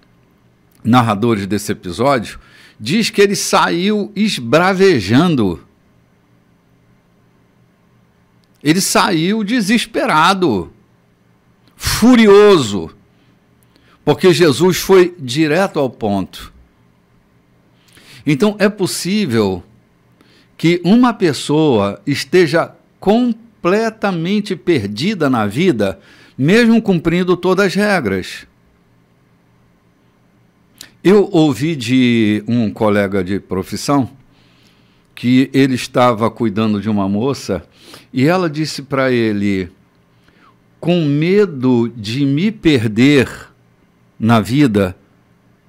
narradores desse episódio, diz que ele saiu esbravejando. Ele saiu desesperado, furioso, porque Jesus foi direto ao ponto. Então, é possível que uma pessoa esteja completamente perdida na vida, mesmo cumprindo todas as regras. Eu ouvi de um colega de profissão que ele estava cuidando de uma moça e ela disse para ele: com medo de me perder na vida,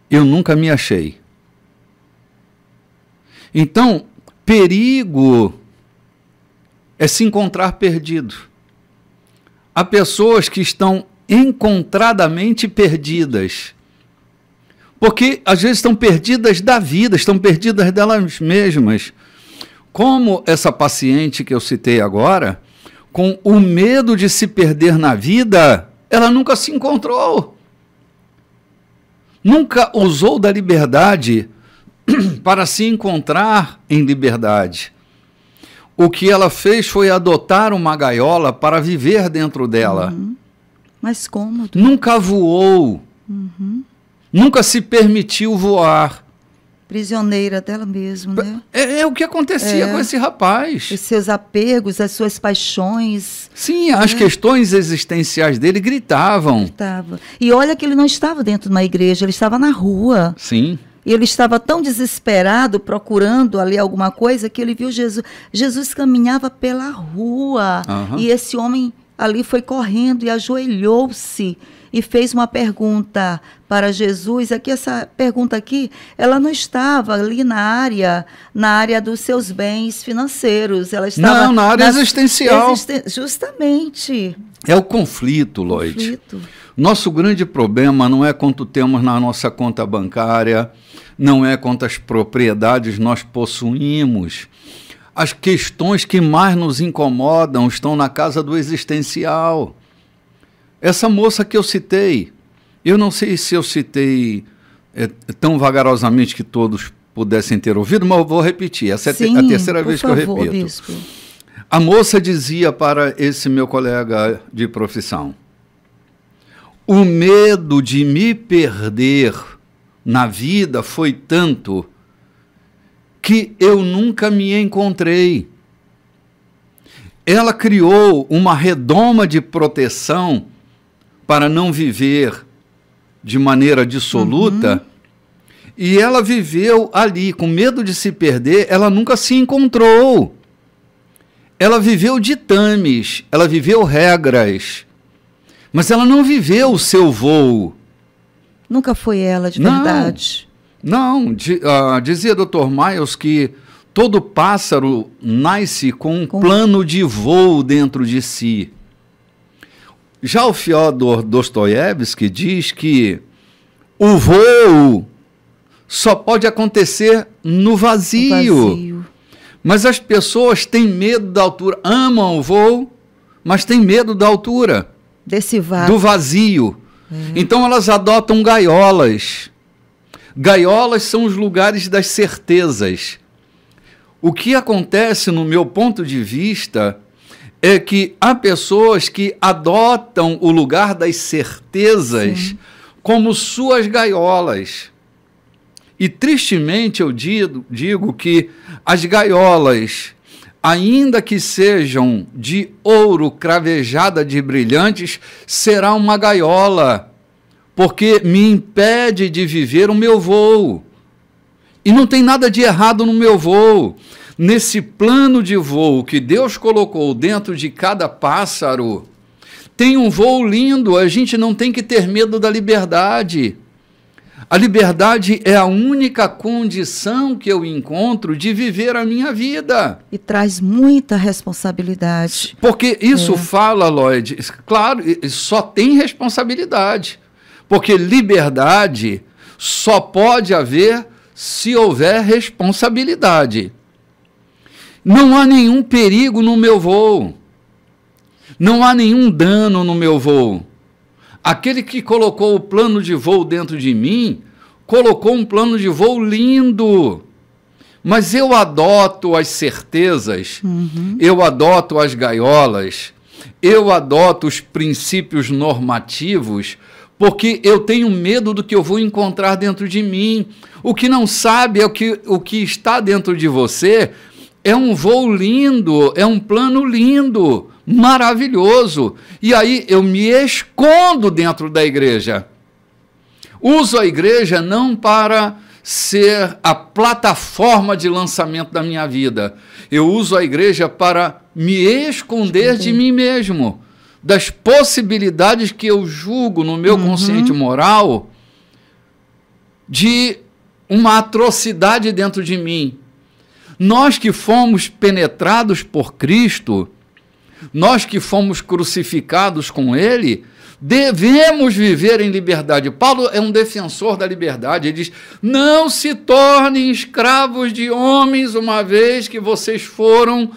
eu nunca me achei. Então, perigo é se encontrar perdido. Há pessoas que estão encontradamente perdidas, porque às vezes estão perdidas da vida, estão perdidas delas mesmas. Como essa paciente que eu citei agora, com o medo de se perder na vida, ela nunca se encontrou. Nunca usou da liberdade para se encontrar em liberdade. O que ela fez foi adotar uma gaiola para viver dentro dela. Mais cômodo. Nunca voou. Nunca se permitiu voar. Prisioneira dela mesma, né? É o que acontecia com esse rapaz. Os seus apegos, as suas paixões. Sim, as questões existenciais dele gritavam. Gritava. E olha que ele não estava dentro de uma igreja, ele estava na rua. Sim. E ele estava tão desesperado, procurando ali alguma coisa, que ele viu Jesus. Jesus caminhava pela rua. E esse homem ali foi correndo e ajoelhou-se e fez uma pergunta para Jesus. Aqui, essa pergunta aqui, ela não estava ali na área dos seus bens financeiros. Ela estava na área existencial. Justamente. É o conflito, Lloyd. Nosso grande problema não é quanto temos na nossa conta bancária, não é quantas propriedades nós possuímos. As questões que mais nos incomodam estão na casa do existencial. Essa moça que eu citei, eu não sei se eu citei tão vagarosamente que todos pudessem ter ouvido, mas eu vou repetir. Essa é a terceira vez que eu repito. Bispo. A moça dizia para esse meu colega de profissão: o medo de me perder na vida foi tanto que eu nunca me encontrei. Ela criou uma redoma de proteção para não viver de maneira dissoluta, e ela viveu ali, com medo de se perder, ela nunca se encontrou. Ela viveu ditames, ela viveu regras, mas ela não viveu o seu voo. Nunca foi ela, de verdade. Não, dizia Dr. Miles que todo pássaro nasce com um plano de voo dentro de si. Já o Fyodor Dostoiévski diz que o voo só pode acontecer no vazio. Mas as pessoas têm medo da altura, amam o voo, mas têm medo da altura. Do vazio. Então elas adotam gaiolas. Gaiolas são os lugares das certezas. O que acontece, no meu ponto de vista, é que há pessoas que adotam o lugar das certezas como suas gaiolas. E tristemente eu digo que as gaiolas, ainda que sejam de ouro cravejada de brilhantes, será uma gaiola, porque me impede de viver o meu voo. E não tem nada de errado no meu voo. Nesse plano de voo que Deus colocou dentro de cada pássaro, tem um voo lindo, a gente não tem que ter medo da liberdade. A liberdade é a única condição que eu encontro de viver a minha vida. E traz muita responsabilidade. Porque isso fala, Lloyd, claro, só tem responsabilidade. Porque liberdade só pode haver se houver responsabilidade. Não há nenhum perigo no meu voo. Não há nenhum dano no meu voo. Aquele que colocou o plano de voo dentro de mim, colocou um plano de voo lindo. Mas eu adoto as certezas, eu adoto as gaiolas, eu adoto os princípios normativos, porque eu tenho medo do que eu vou encontrar dentro de mim. O que não sabe é o que está dentro de você é um voo lindo, é um plano lindo, maravilhoso. E aí eu me escondo dentro da igreja. Uso a igreja não para ser a plataforma de lançamento da minha vida. Eu uso a igreja para me esconder de mim mesmo, das possibilidades que eu julgo no meu consciente moral de uma atrocidade dentro de mim. Nós que fomos penetrados por Cristo, nós que fomos crucificados com Ele, devemos viver em liberdade. Paulo é um defensor da liberdade. Ele diz, não se tornem escravos de homens, uma vez que vocês foram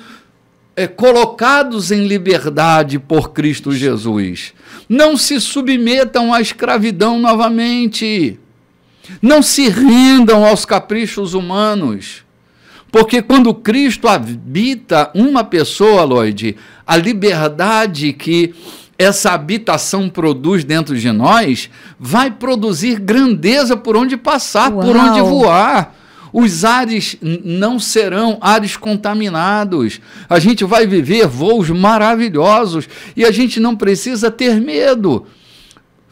colocados em liberdade por Cristo Jesus. Não se submetam à escravidão novamente. Não se rendam aos caprichos humanos. Porque quando Cristo habita uma pessoa, Lloyd, a liberdade que essa habitação produz dentro de nós vai produzir grandeza por onde passar, por onde voar. Os ares não serão ares contaminados. A gente vai viver voos maravilhosos e a gente não precisa ter medo.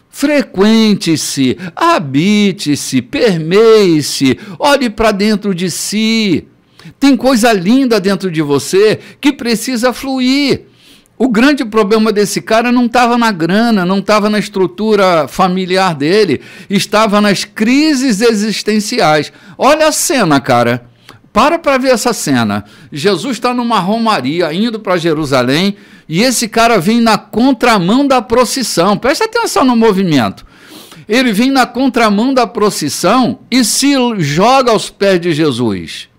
Frequente-se, habite-se, permeie-se, olhe para dentro de si. Tem coisa linda dentro de você que precisa fluir. O grande problema desse cara não estava na grana, não estava na estrutura familiar dele, estava nas crises existenciais. Olha a cena, cara. Para ver essa cena. Jesus está numa romaria, indo para Jerusalém, e esse cara vem na contramão da procissão. Presta atenção no movimento. Ele vem na contramão da procissão e se joga aos pés de Jesus.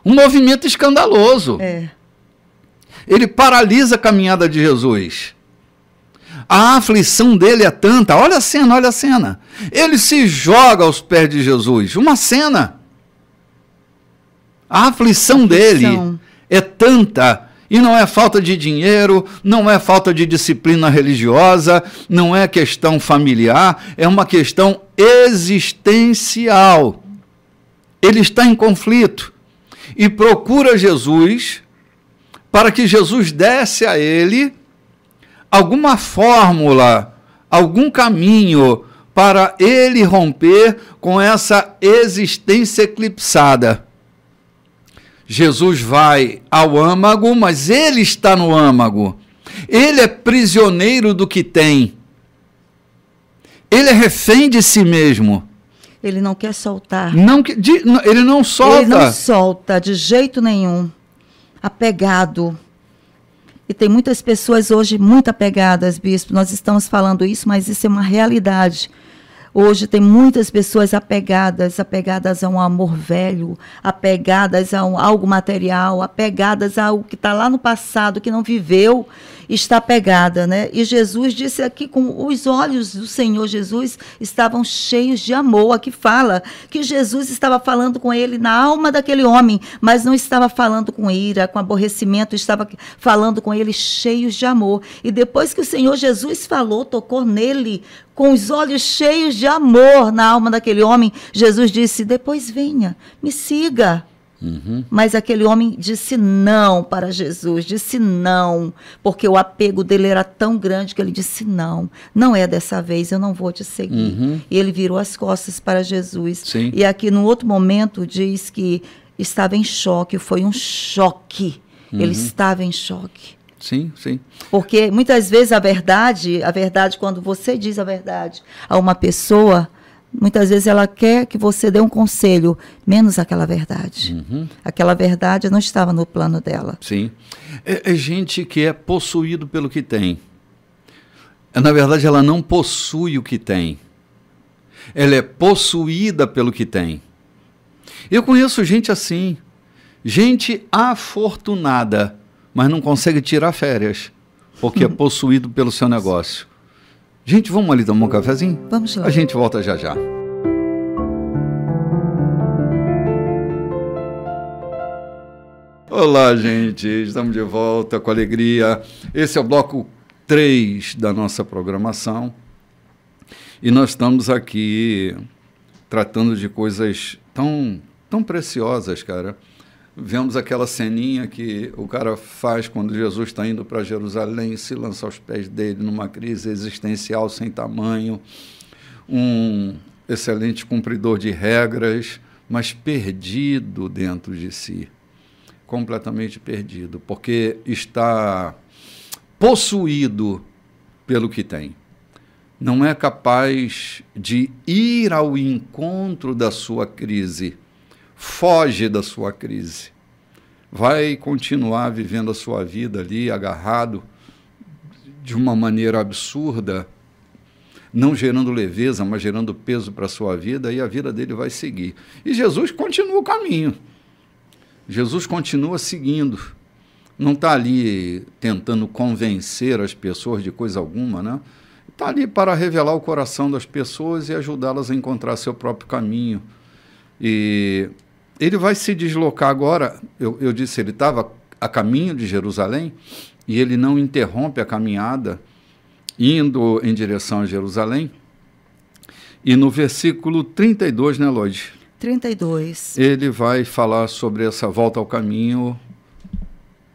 Um movimento escandaloso. Ele paralisa a caminhada de Jesus. A aflição dele é tanta. Olha a cena, olha a cena. Ele se joga aos pés de Jesus. Uma cena. A aflição dele é tanta. E não é falta de dinheiro, não é falta de disciplina religiosa, não é questão familiar, é uma questão existencial. Ele está em conflito e procura Jesus para que Jesus desse a ele alguma fórmula, algum caminho para ele romper com essa existência eclipsada. Jesus vai ao âmago, mas ele está no âmago. Ele é prisioneiro do que tem. Ele é refém de si mesmo. Ele não quer soltar. Ele não solta. Ele não solta de jeito nenhum. Apegado. E tem muitas pessoas hoje muito apegadas, bispo. Nós estamos falando isso, mas isso é uma realidade. Hoje tem muitas pessoas apegadas a um amor velho, apegadas a algo material, apegadas a algo que está lá no passado, que não viveu, está apegada, né? E Jesus disse aqui, com os olhos do Senhor Jesus estavam cheios de amor. Aqui fala que Jesus estava falando com ele na alma daquele homem, mas não estava falando com ira, com aborrecimento, estava falando com ele cheios de amor. E depois que o Senhor Jesus falou, tocou nele, com os olhos cheios de amor na alma daquele homem, Jesus disse, depois venha, me siga. Mas aquele homem disse não para Jesus, disse não, porque o apego dele era tão grande que ele disse não, não é dessa vez, eu não vou te seguir. E ele virou as costas para Jesus. Sim. E aqui, num outro momento, diz que estava em choque, foi um choque. Ele estava em choque. Sim, sim. Porque muitas vezes a verdade, quando você diz a verdade a uma pessoa, muitas vezes ela quer que você dê um conselho, menos aquela verdade. Aquela verdade não estava no plano dela. Sim. É gente que é possuído pelo que tem. Na verdade, ela não possui o que tem. Ela é possuída pelo que tem. Eu conheço gente assim. Gente afortunada, mas não consegue tirar férias, porque é possuído pelo seu negócio. Gente, vamos ali tomar um cafezinho? Vamos lá. A gente volta já já. Olá, gente. Estamos de volta com alegria. Esse é o bloco 3 da nossa programação. E nós estamos aqui tratando de coisas tão preciosas, cara. Vemos aquela ceninha que o cara faz quando Jesus está indo para Jerusalém, se lança aos pés dele numa crise existencial sem tamanho, um excelente cumpridor de regras, mas perdido dentro de si, completamente perdido, porque está possuído pelo que tem. Não é capaz de ir ao encontro da sua crise. Foge da sua crise, vai continuar vivendo a sua vida ali, agarrado de uma maneira absurda, não gerando leveza, mas gerando peso para a sua vida, e a vida dele vai seguir. E Jesus continua o caminho, Jesus continua seguindo, não está ali tentando convencer as pessoas de coisa alguma, né? Está ali para revelar o coração das pessoas e ajudá-las a encontrar seu próprio caminho. E ele vai se deslocar agora, eu disse, ele estava a caminho de Jerusalém, e ele não interrompe a caminhada, indo em direção a Jerusalém. E no versículo 32, né, Lloyd? 32. Ele vai falar sobre essa volta ao caminho,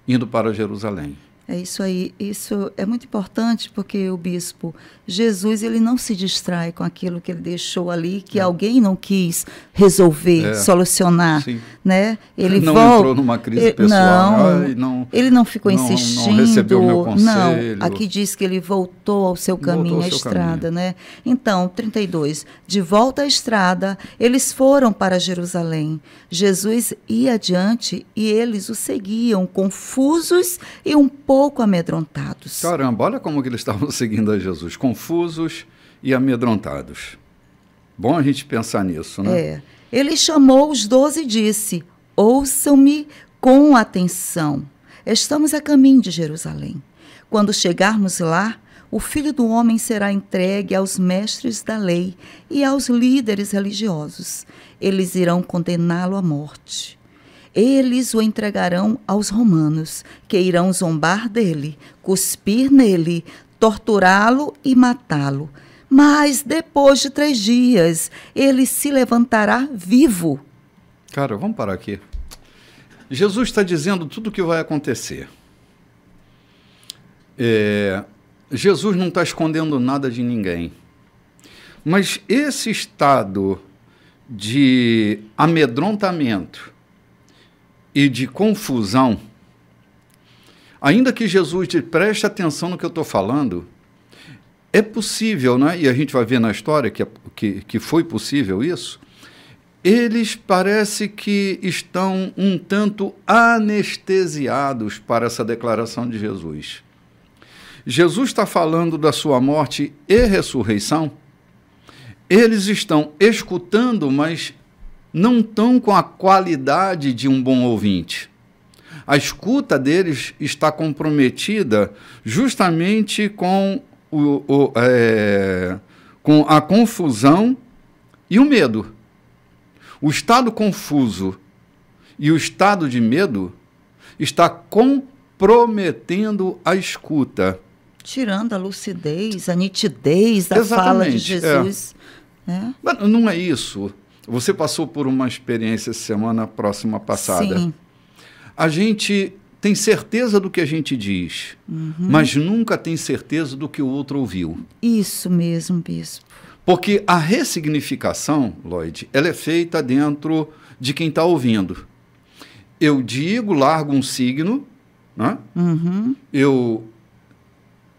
indo para Jerusalém. É isso aí. Isso é muito importante porque o bispo, Jesus, ele não se distrai com aquilo que ele deixou ali, que alguém não quis resolver, solucionar, né? Ele não volta, entrou numa crise pessoal. Ele não ficou insistindo. Não recebeu o meu conselho. Não, aqui diz que ele voltou ao seu caminho, à estrada, né? Então, 32, de volta à estrada, eles foram para Jerusalém. Jesus ia adiante e eles o seguiam, confusos e um pouco amedrontados. Caramba, olha como que eles estavam seguindo a Jesus, confusos e amedrontados. Bom a gente pensar nisso, né? Ele chamou os 12 e disse: ouçam-me com atenção. Estamos a caminho de Jerusalém. Quando chegarmos lá, o Filho do Homem será entregue aos mestres da lei e aos líderes religiosos. Eles irão condená-lo à morte. Eles o entregarão aos romanos, que irão zombar dele, cuspir nele, torturá-lo e matá-lo. Mas depois de 3 dias, ele se levantará vivo. Cara, vamos parar aqui. Jesus está dizendo tudo o que vai acontecer. Jesus não está escondendo nada de ninguém. Mas esse estado de amedrontamento e de confusão, ainda que Jesus preste atenção no que eu estou falando, é possível, né? E a gente vai ver na história que foi possível isso. Eles parece que estão um tanto anestesiados para essa declaração de Jesus. Jesus está falando da sua morte e ressurreição. Eles estão escutando, mas não estão com a qualidade de um bom ouvinte. A escuta deles está comprometida justamente com com a confusão e o medo. O estado confuso e o estado de medo está comprometendo a escuta. Tirando a lucidez, a nitidez da fala de Jesus. Mas não é isso. Você passou por uma experiência semana próxima passada. Sim. A gente tem certeza do que a gente diz, mas nunca tem certeza do que o outro ouviu. Isso mesmo, bispo. Porque a ressignificação, Lloyd, ela é feita dentro de quem está ouvindo. Eu digo, largo um signo, né? Eu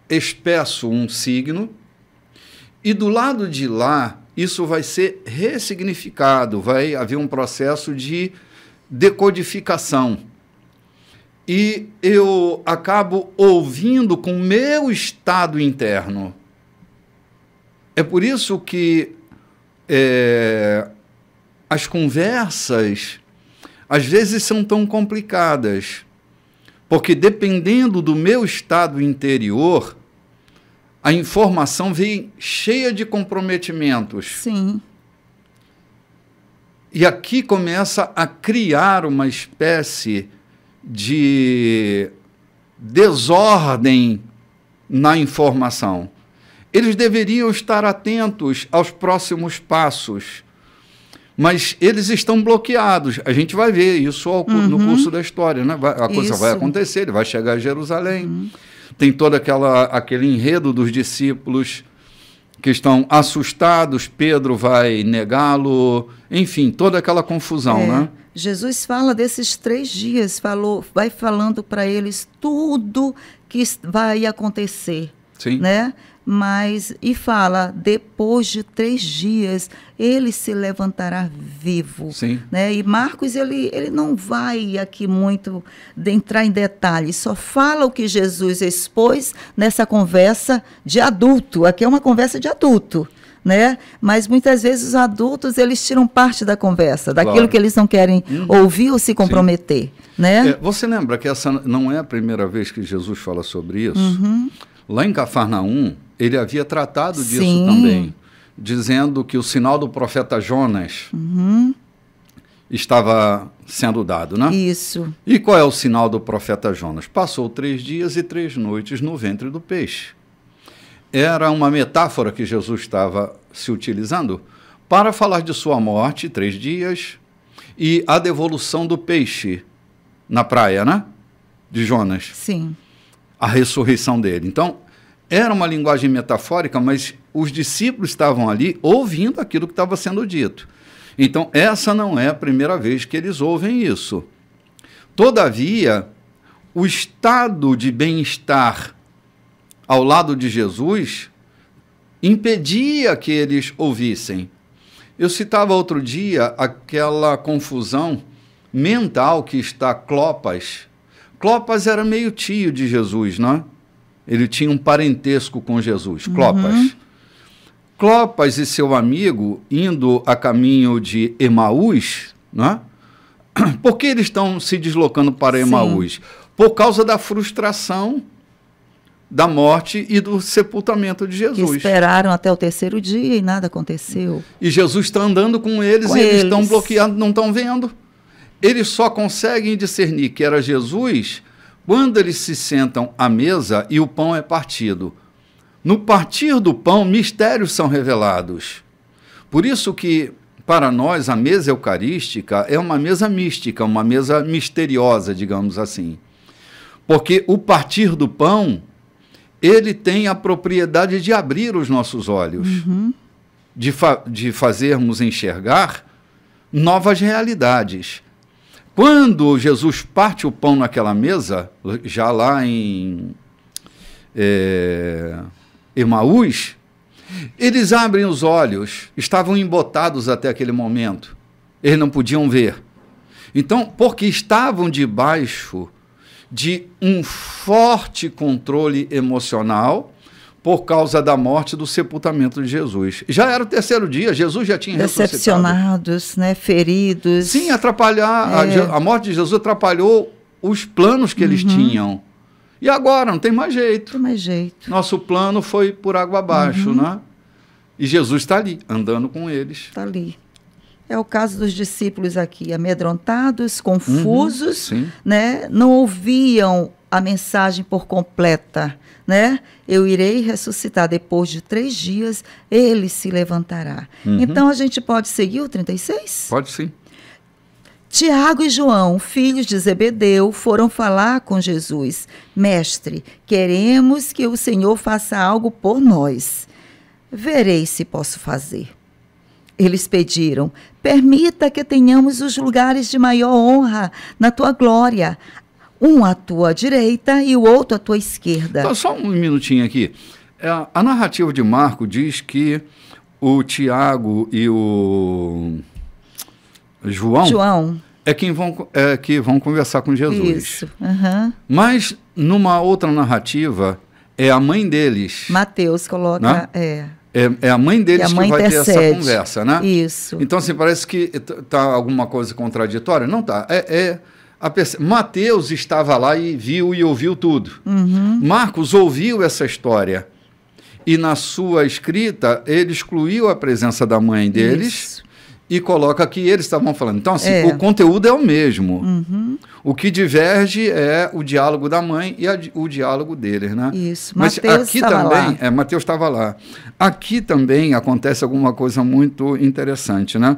expresso um signo, e do lado de lá, isso vai ser ressignificado, vai haver um processo de decodificação. E eu acabo ouvindo com o meu estado interno. É por isso que as conversas, às vezes, são tão complicadas. Porque, dependendo do meu estado interior, a informação vem cheia de comprometimentos. Sim. E aqui começa a criar uma espécie de desordem na informação. Eles deveriam estar atentos aos próximos passos, mas eles estão bloqueados. A gente vai ver isso no curso da história, né? A coisa vai acontecer, ele vai chegar a Jerusalém. Tem todo aquele enredo dos discípulos que estão assustados, Pedro vai negá-lo, enfim, toda aquela confusão, né? Jesus fala desses 3 dias, vai falando para eles tudo que vai acontecer, Sim. né? E fala, depois de 3 dias, ele se levantará vivo. Sim. Né? E Marcos, ele não vai aqui muito entrar em detalhes, só fala o que Jesus expôs nessa conversa de adulto. Aqui é uma conversa de adulto, né? Mas muitas vezes os adultos, eles tiram parte da conversa, daquilo que eles não querem ouvir ou se comprometer. Né? Você lembra que essa não é a primeira vez que Jesus fala sobre isso? Lá em Cafarnaum, ele havia tratado disso também, dizendo que o sinal do profeta Jonas estava sendo dado, né? Isso. E qual é o sinal do profeta Jonas? Passou 3 dias e 3 noites no ventre do peixe. Era uma metáfora que Jesus estava se utilizando para falar de sua morte, 3 dias, e a devolução do peixe na praia, né? De Jonas. Sim. A ressurreição dele. Então, era uma linguagem metafórica, mas os discípulos estavam ali ouvindo aquilo que estava sendo dito. Então, essa não é a primeira vez que eles ouvem isso. Todavia, o estado de bem-estar ao lado de Jesus impedia que eles ouvissem. Eu citava outro dia aquela confusão mental que está Clopas. Clopas era meio tio de Jesus, não é? Ele tinha um parentesco com Jesus, Clopas. Clopas e seu amigo, indo a caminho de Emaús, né? Por que eles estão se deslocando para Emaús? Por causa da frustração da morte e do sepultamento de Jesus. Que esperaram até o 3º dia e nada aconteceu. E Jesus está andando com eles e eles estão bloqueados, não estão vendo. Eles só conseguem discernir que era Jesus quando eles se sentam à mesa e o pão é partido. No partir do pão, mistérios são revelados. Por isso que, para nós, a mesa eucarística é uma mesa mística, uma mesa misteriosa, digamos assim. Porque o partir do pão, ele tem a propriedade de abrir os nossos olhos, de fazermos enxergar novas realidades. Quando Jesus parte o pão naquela mesa, já lá em Emaús, eles abrem os olhos, estavam embotados até aquele momento, eles não podiam ver. Então, porque estavam debaixo de um forte controle emocional por causa da morte e do sepultamento de Jesus. Já era o 3º dia, Jesus já tinha ressuscitado. Decepcionados, né? Feridos. Sim, a morte de Jesus atrapalhou os planos que eles tinham. E agora, não tem mais jeito. Não tem mais jeito. Nosso plano foi por água abaixo, né? E Jesus está ali, andando com eles. Está ali. É o caso dos discípulos aqui, amedrontados, confusos, né? Não ouviam a mensagem por completa, né? Eu irei ressuscitar depois de 3 dias, ele se levantará. Então, a gente pode seguir o 36? Pode sim. Tiago e João, filhos de Zebedeu, foram falar com Jesus. Mestre, queremos que o Senhor faça algo por nós. Verei se posso fazer. Eles pediram, permita que tenhamos os lugares de maior honra na tua glória, um à tua direita e o outro à tua esquerda. Então, só um minutinho aqui. A narrativa de Marcos diz que o Tiago e o João que vão conversar com Jesus. Isso. Uhum. Mas, numa outra narrativa, é a mãe deles. Mateus coloca... Né? É a mãe deles que vai ter essa conversa, né? Isso. Então, assim, parece que está alguma coisa contraditória. Não está. Mateus estava lá e viu e ouviu tudo. Marcos ouviu essa história. E, na sua escrita, ele excluiu a presença da mãe deles. Isso. E coloca que eles estavam falando. Então, assim, o conteúdo é o mesmo. O que diverge é o diálogo da mãe e o diálogo deles, né? Isso. Mas aqui também, Mateus estava lá. Aqui também acontece alguma coisa muito interessante, né?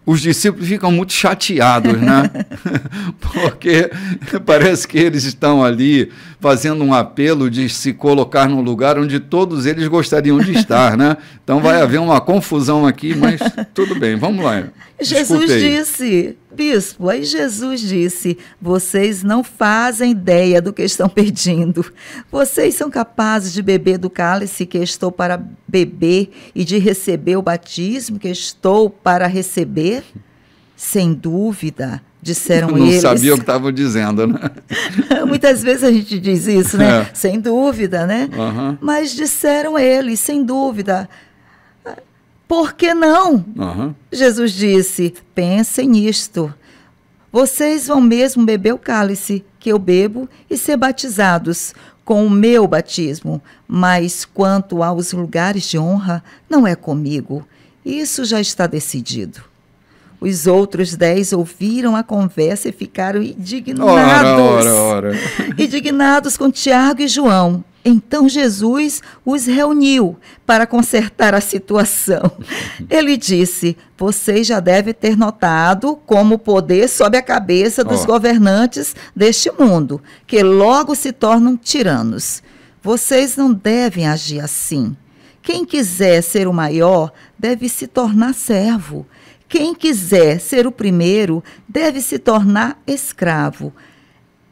Os discípulos ficam muito chateados, né? Porque parece que eles estão ali fazendo um apelo de se colocar num lugar onde todos eles gostariam de estar, né? Então vai haver uma confusão aqui, mas tudo bem, vamos lá. Jesus disse, bispo, aí Jesus disse, vocês não fazem ideia do que estão pedindo. Vocês são capazes de beber do cálice que estou para beber e de receber o batismo que estou para receber? Sem dúvida, disseram eles. Não sabia o que estavam dizendo, né? Muitas vezes a gente diz isso, né? Sem dúvida, né? Mas disseram eles, sem dúvida. Por que não? Jesus disse, pensem nisto. Vocês vão mesmo beber o cálice que eu bebo e ser batizados com o meu batismo, mas quanto aos lugares de honra, não é comigo. Isso já está decidido. Os outros 10 ouviram a conversa e ficaram indignados. Indignados com Tiago e João. Então Jesus os reuniu para consertar a situação. Ele disse, vocês já devem ter notado como o poder sobe a cabeça dos governantes deste mundo, que logo se tornam tiranos. Vocês não devem agir assim. Quem quiser ser o maior deve se tornar servo. Quem quiser ser o primeiro deve se tornar escravo.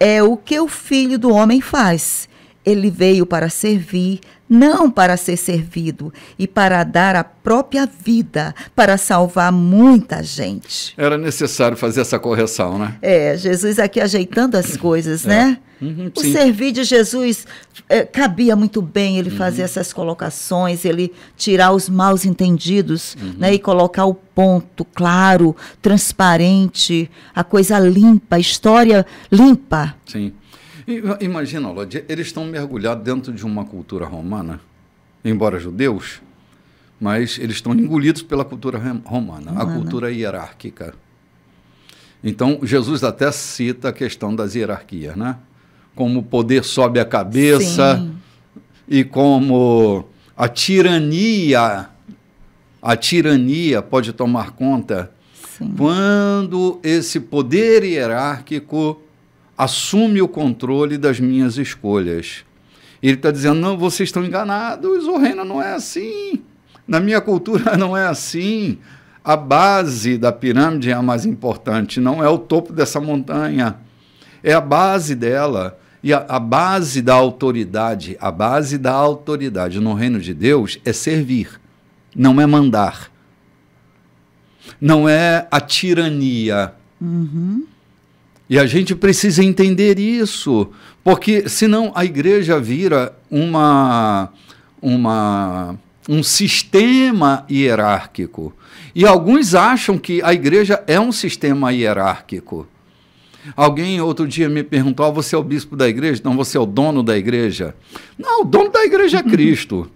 É o que o Filho do Homem faz. Ele veio para servir, não para ser servido, e para dar a própria vida, para salvar muita gente. Era necessário fazer essa correção, né? Jesus aqui ajeitando as coisas, né? O servir de Jesus cabia muito bem ele fazer essas colocações, ele tirar os maus entendidos, né, e colocar o ponto claro, transparente, a coisa limpa, a história limpa. Sim. Imagina, Lodi, eles estão mergulhados dentro de uma cultura romana, embora judeus, mas eles estão engolidos pela cultura romana, a cultura hierárquica. Então, Jesus até cita a questão das hierarquias, né? Como o poder sobe a cabeça e como a tirania pode tomar conta quando esse poder hierárquico assume o controle das minhas escolhas. Ele está dizendo, não, vocês estão enganados, o reino não é assim. Na minha cultura não é assim. A base da pirâmide é a mais importante, não é o topo dessa montanha. É a base dela. E a base da autoridade, no reino de Deus é servir, não é mandar. Não é a tirania. E a gente precisa entender isso, porque senão a igreja vira um sistema hierárquico. E alguns acham que a igreja é um sistema hierárquico. Alguém outro dia me perguntou, você é o bispo da igreja? Não, você é o dono da igreja? Não, o dono da igreja é Cristo.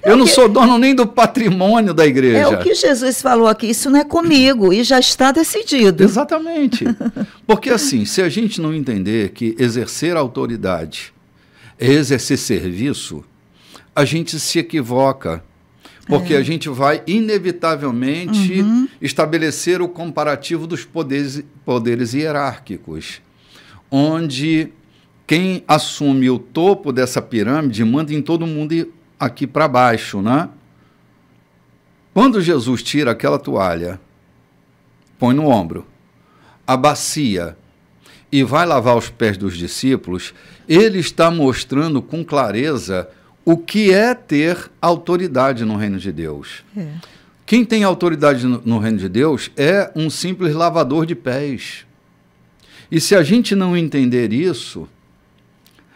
Eu não sou dono nem do patrimônio da igreja. É o que Jesus falou aqui, isso não é comigo, e já está decidido. Exatamente. Porque assim, se a gente não entender que exercer autoridade é exercer serviço, a gente se equivoca. Porque a gente vai, inevitavelmente, estabelecer o comparativo dos poderes hierárquicos, onde quem assume o topo dessa pirâmide manda em todo mundo aqui para baixo, né? Quando Jesus tira aquela toalha, põe no ombro, a bacia e vai lavar os pés dos discípulos, ele está mostrando com clareza o que é ter autoridade no reino de Deus. Quem tem autoridade no reino de Deus é um simples lavador de pés. E se a gente não entender isso,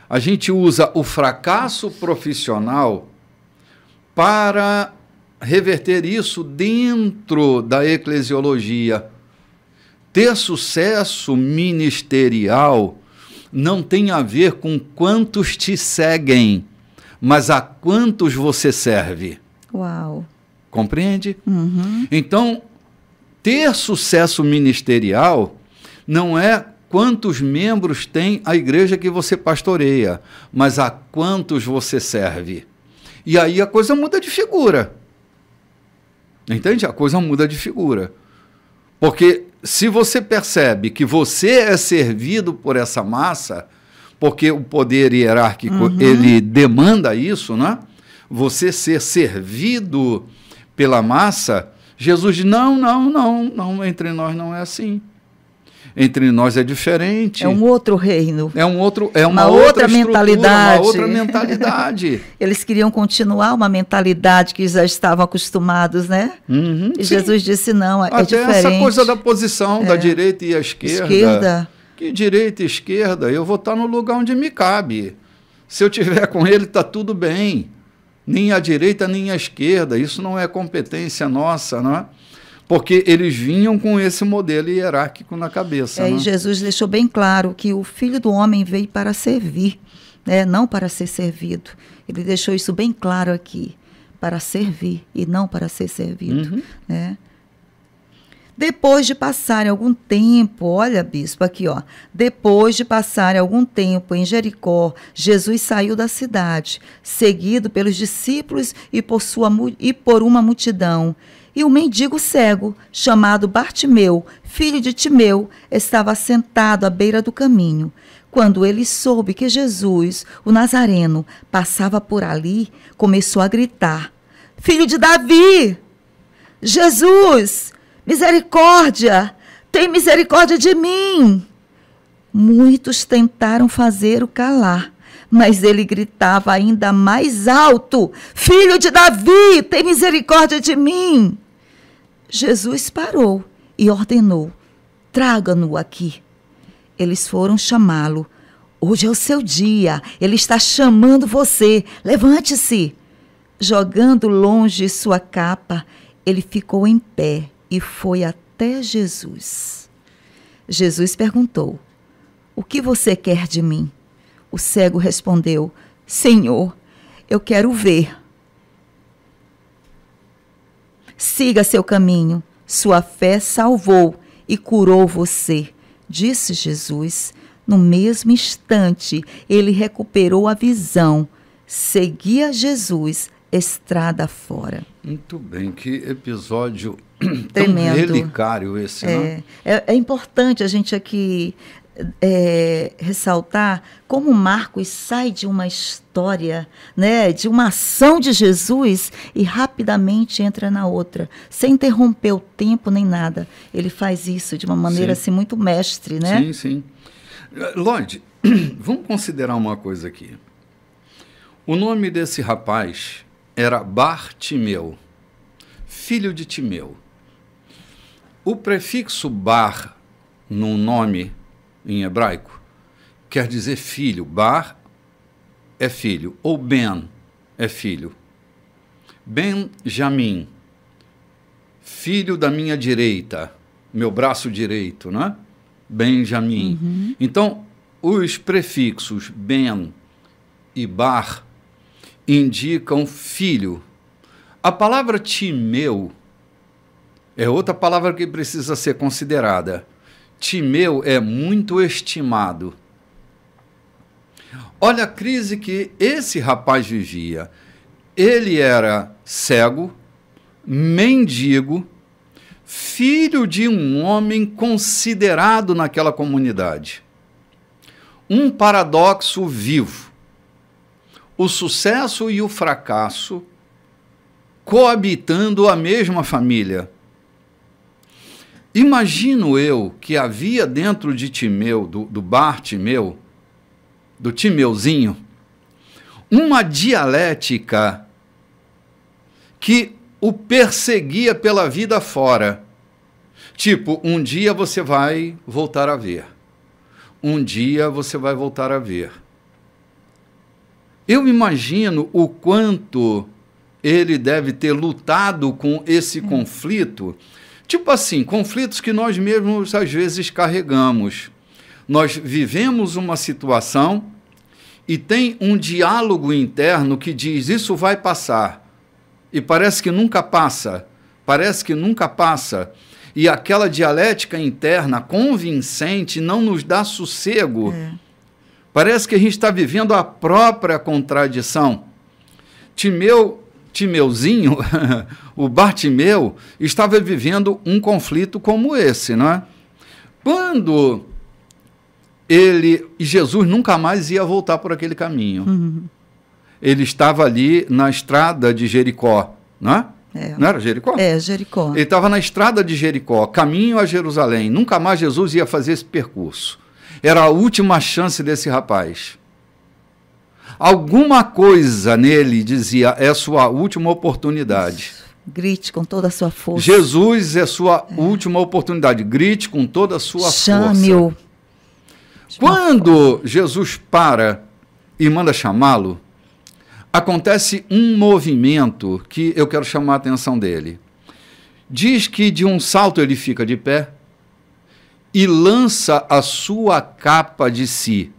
a gente usa o fracasso profissional para reverter isso dentro da eclesiologia. Ter sucesso ministerial não tem a ver com quantos te seguem, mas a quantos você serve. Uau! Compreende? Então, ter sucesso ministerial não é quantos membros tem a igreja que você pastoreia, mas a quantos você serve. E aí a coisa muda de figura. Entende? A coisa muda de figura. Porque se você percebe que você é servido por essa massa, porque o poder hierárquico ele demanda isso, né? Você ser servido pela massa, Jesus diz, não, entre nós não é assim. Entre nós é diferente. É um outro reino. É uma outra mentalidade. Uma outra mentalidade. Eles queriam continuar uma mentalidade que já estavam acostumados, né? E sim. Jesus disse, não, é até diferente. Essa coisa da posição da direita e a esquerda. Que direita e esquerda, eu vou estar no lugar onde me cabe. Se eu estiver com ele, está tudo bem. Nem a direita, nem a esquerda. Isso não é competência nossa, não é? Porque eles vinham com esse modelo hierárquico na cabeça. E Jesus deixou bem claro que o Filho do Homem veio para servir, né? Não para ser servido. Ele deixou isso bem claro aqui, para servir e não para ser servido. Né? Depois de passarem algum tempo, olha, bispo, aqui, ó. Depois de passarem algum tempo em Jericó, Jesus saiu da cidade, seguido pelos discípulos e por uma multidão. E um mendigo cego, chamado Bartimeu, filho de Timeu, estava sentado à beira do caminho. Quando ele soube que Jesus, o Nazareno, passava por ali, começou a gritar: Filho de Davi! Jesus! Misericórdia! Tem misericórdia de mim! Muitos tentaram fazer-o calar, mas ele gritava ainda mais alto: Filho de Davi, tem misericórdia de mim! Jesus parou e ordenou: traga-no aqui. Eles foram chamá-lo. Hoje é o seu dia, ele está chamando você, levante-se. Jogando longe sua capa, ele ficou em pé e foi até Jesus. Jesus perguntou: o que você quer de mim? O cego respondeu: Senhor, eu quero ver. Siga seu caminho, sua fé salvou e curou você, disse Jesus. No mesmo instante, ele recuperou a visão, seguia Jesus estrada fora. Muito bem, que episódio tremendo, tão relicário esse, né? É importante a gente aqui ressaltar como Marcos sai de uma história, né, de uma ação de Jesus e rapidamente entra na outra, sem interromper o tempo nem nada. Ele faz isso de uma maneira assim muito mestre, né? Sim, sim. Lloyd, vamos considerar uma coisa aqui. O nome desse rapaz era Bartimeu, filho de Timeu. O prefixo bar no nome em hebraico quer dizer filho. Bar é filho, ou Ben é filho. Benjamim, filho da minha direita, meu braço direito, né? Benjamim. Então, os prefixos Ben e Bar, indicam filho. A palavra Timeu é outra palavra que precisa ser considerada. Timeu é muito estimado. Olha a crise que esse rapaz vivia. Ele era cego, mendigo, filho de um homem considerado naquela comunidade. Um paradoxo vivo. O sucesso e o fracasso coabitando a mesma família. Imagino eu que havia dentro de Timeu, do Bartimeu, do Timeuzinho, uma dialética que o perseguia pela vida fora. Tipo, um dia você vai voltar a ver. Um dia você vai voltar a ver. Eu imagino o quanto ele deve ter lutado com esse conflito. Tipo assim, conflitos que nós mesmos às vezes carregamos. Nós vivemos uma situação e tem um diálogo interno que diz, isso vai passar. E parece que nunca passa. Parece que nunca passa. E aquela dialética interna convincente não nos dá sossego. Parece que a gente está vivendo a própria contradição. Timeuzinho, o Bartimeu, estava vivendo um conflito como esse, não é? Quando Jesus nunca mais ia voltar por aquele caminho. Ele estava ali na estrada de Jericó, não é? Não era Jericó? É, Jericó. Ele estava na estrada de Jericó, caminho a Jerusalém. Nunca mais Jesus ia fazer esse percurso. Era a última chance desse rapaz. Alguma coisa nele dizia, é sua última oportunidade. Grite com toda a sua força. Jesus é sua última oportunidade. Grite com toda a sua força. Chame-o. Quando Jesus para e manda chamá-lo, acontece um movimento que eu quero chamar a atenção dele. Diz que de um salto ele fica de pé e lança a sua capa de si.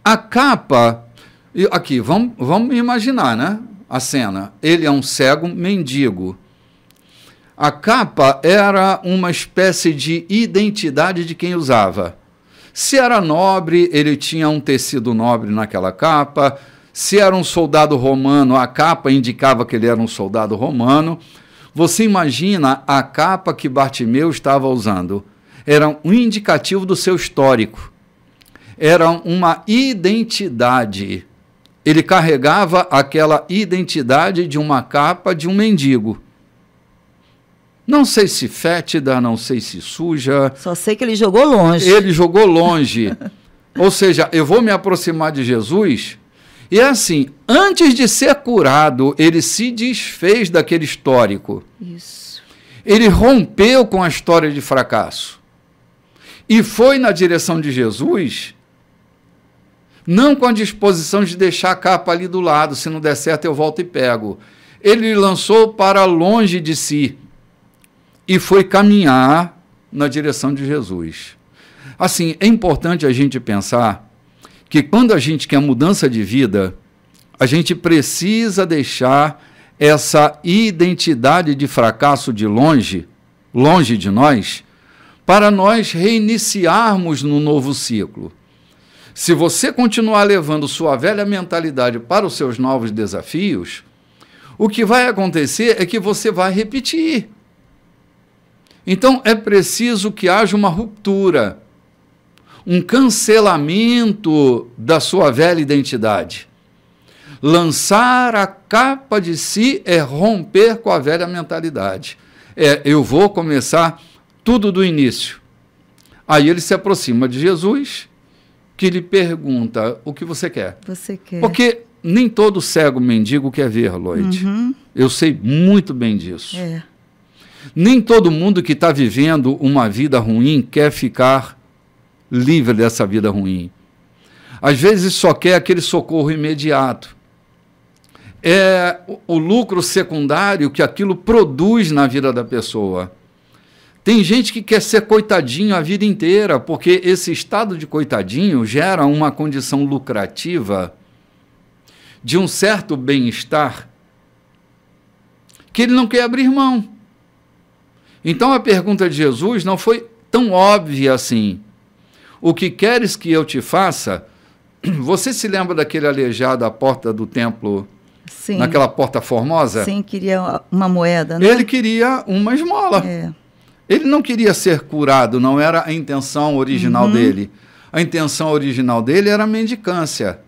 A capa... Aqui, vamos imaginar, né? A cena. Ele é um cego mendigo. A capa era uma espécie de identidade de quem usava. Se era nobre, ele tinha um tecido nobre naquela capa. Se era um soldado romano, a capa indicava que ele era um soldado romano. Você imagina a capa que Bartimeu estava usando. Era um indicativo do seu histórico. Era uma identidade. Ele carregava aquela identidade de uma capa de um mendigo. Não sei se fétida, não sei se suja. Só sei que ele jogou longe. Ele jogou longe. Ou seja, eu vou me aproximar de Jesus e é assim, antes de ser curado, ele se desfez daquele histórico. Isso. Ele rompeu com a história de fracasso e foi na direção de Jesus, não com a disposição de deixar a capa ali do lado, se não der certo eu volto e pego. Ele lançou para longe de si e foi caminhar na direção de Jesus. Assim, é importante a gente pensar que quando a gente quer mudança de vida, a gente precisa deixar essa identidade de fracasso de longe de nós, para nós reiniciarmos no novo ciclo. Se você continuar levando sua velha mentalidade para os seus novos desafios, o que vai acontecer é que você vai repetir. Então, é preciso que haja uma ruptura, um cancelamento da sua velha identidade. Lançar a capa de si é romper com a velha mentalidade. Eu vou começar tudo do início. Aí ele se aproxima de Jesus, que lhe pergunta, o que você quer? Você quer. Porque nem todo cego mendigo quer ver, Lloyd. Eu sei muito bem disso. Nem todo mundo que está vivendo uma vida ruim quer ficar livre dessa vida ruim. Às vezes só quer aquele socorro imediato. É o lucro secundário que aquilo produz na vida da pessoa. Tem gente que quer ser coitadinho a vida inteira, porque esse estado de coitadinho gera uma condição lucrativa de um certo bem-estar que ele não quer abrir mão. Então a pergunta de Jesus não foi tão óbvia assim. O que queres que eu te faça? Você se lembra daquele aleijado à porta do templo? Sim. Naquela porta formosa? Sim, queria uma moeda, né? Ele queria uma esmola. Ele não queria ser curado, não era a intenção original dele. A intenção original dele era a mendicância.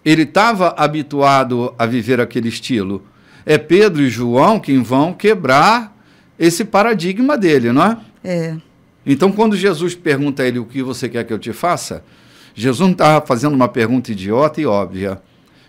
Ele estava habituado a viver aquele estilo. É Pedro e João que vão quebrar esse paradigma dele, não é? Então, quando Jesus pergunta a ele o que você quer que eu te faça, Jesus não estava fazendo uma pergunta idiota e óbvia.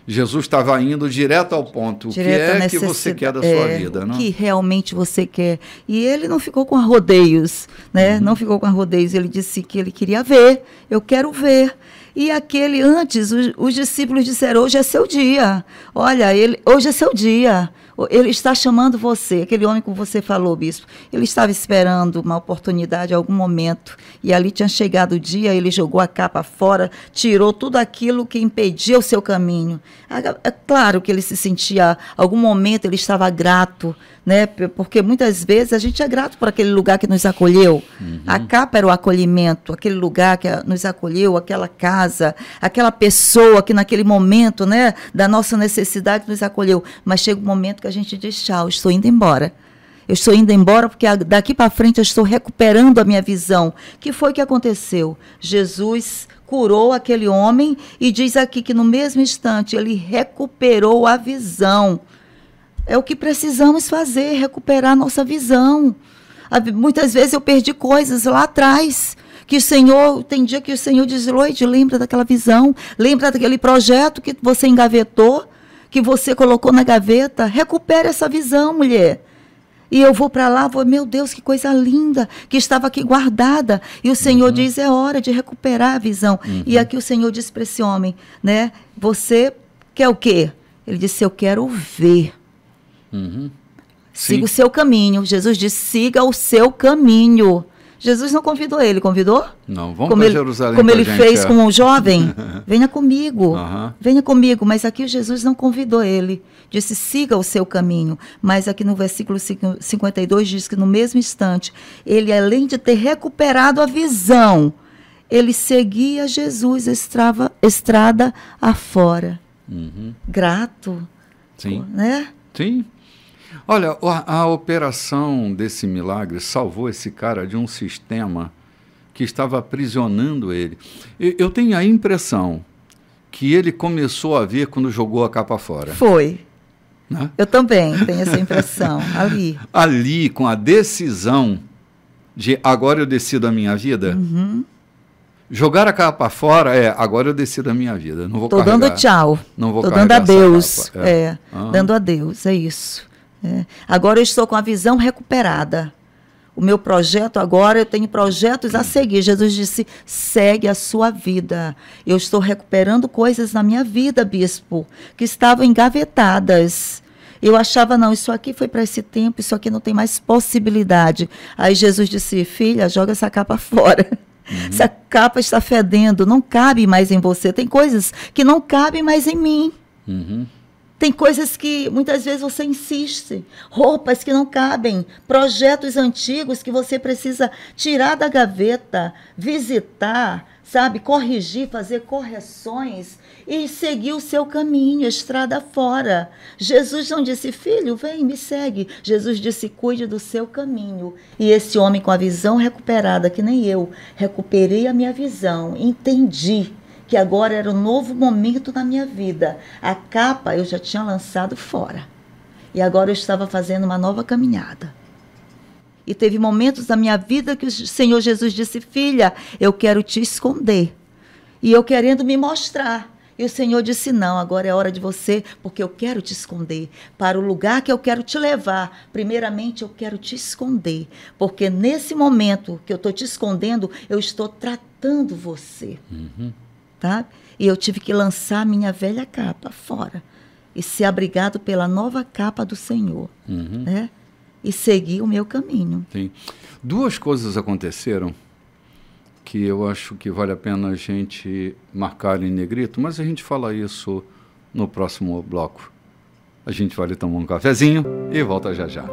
Jesus estava indo direto ao ponto. O que é que você quer da sua vida? Não? O que realmente você quer. E ele não ficou com rodeios, né? Não ficou com rodeios. Ele disse que ele queria ver. Eu quero ver. E aquele antes, os discípulos disseram, hoje é seu dia. Olha, hoje é seu dia. Ele está chamando você, aquele homem que você falou, bispo. Ele estava esperando uma oportunidade, algum momento. E ali tinha chegado o dia, ele jogou a capa fora, tirou tudo aquilo que impedia o seu caminho. É claro que ele se sentia, algum momento ele estava grato, né? Porque muitas vezes a gente é grato por aquele lugar que nos acolheu. A capa era o acolhimento, aquele lugar que nos acolheu, aquela casa, aquela pessoa que naquele momento, né, da nossa necessidade nos acolheu. Mas chega um momento que a gente diz, tchau, estou indo embora. Eu estou indo embora porque daqui para frente eu estou recuperando a minha visão. O que foi que aconteceu? Jesus curou aquele homem e diz aqui que no mesmo instante ele recuperou a visão. É o que precisamos fazer, recuperar a nossa visão. Muitas vezes eu perdi coisas lá atrás, que o Senhor, tem dia que o Senhor diz, Loide, lembra daquela visão, lembra daquele projeto que você engavetou, que você colocou na gaveta, recupere essa visão, mulher. E eu vou para lá, meu Deus, que coisa linda, que estava aqui guardada. E o Senhor diz, é hora de recuperar a visão. E aqui o Senhor disse para esse homem, né, você quer o quê? Ele disse, eu quero ver. Siga o seu caminho. Jesus disse, siga o seu caminho. Jesus não convidou ele, convidou? Não, vamos para Jerusalém. Como ele fez com o jovem, venha comigo, venha comigo. Mas aqui Jesus não convidou ele, disse, siga o seu caminho. Mas aqui no versículo 52 diz que no mesmo instante, ele além de ter recuperado a visão, ele seguia Jesus estrada afora. Grato. Sim. Né? Sim. Olha, a operação desse milagre salvou esse cara de um sistema que estava aprisionando ele. Eu tenho a impressão que ele começou a ver quando jogou a capa fora. Foi. Né? Eu também tenho essa impressão, ali. Ali, com a decisão de agora eu decido a minha vida, jogar a capa fora agora eu decido a minha vida. Não vou carregar. Estou dando tchau. Não vou Estou dando adeus. Dando adeus, é isso. Agora eu estou com a visão recuperada. O meu projeto agora, eu tenho projetos a seguir. Jesus disse, segue a sua vida. Eu estou recuperando coisas na minha vida, bispo, que estavam engavetadas. Eu achava, não, isso aqui foi para esse tempo, isso aqui não tem mais possibilidade. Aí Jesus disse, filha, joga essa capa fora. Essa capa está fedendo, não cabe mais em você. Tem coisas que não cabem mais em mim. Tem coisas que muitas vezes você insiste, roupas que não cabem, projetos antigos que você precisa tirar da gaveta, visitar, sabe, corrigir, fazer correções e seguir o seu caminho, estrada fora. Jesus não disse, filho, vem, me segue. Jesus disse, cuide do seu caminho. E esse homem com a visão recuperada, que nem eu, recuperei a minha visão, entendi que agora era um novo momento na minha vida. A capa eu já tinha lançado fora. E agora eu estava fazendo uma nova caminhada. E teve momentos da minha vida que o Senhor Jesus disse, filha, eu quero te esconder. E eu querendo me mostrar. E o Senhor disse, não, agora é hora de você, porque eu quero te esconder. Para o lugar que eu quero te levar, primeiramente eu quero te esconder. Porque nesse momento que eu estou te escondendo, eu estou tratando você. Tá? E eu tive que lançar minha velha capa fora e ser abrigado pela nova capa do Senhor, né? E seguir o meu caminho. Sim. Duas coisas aconteceram que eu acho que vale a pena a gente marcar em negrito, mas a gente fala isso no próximo bloco. A gente vai ali tomar um cafezinho e volta já já.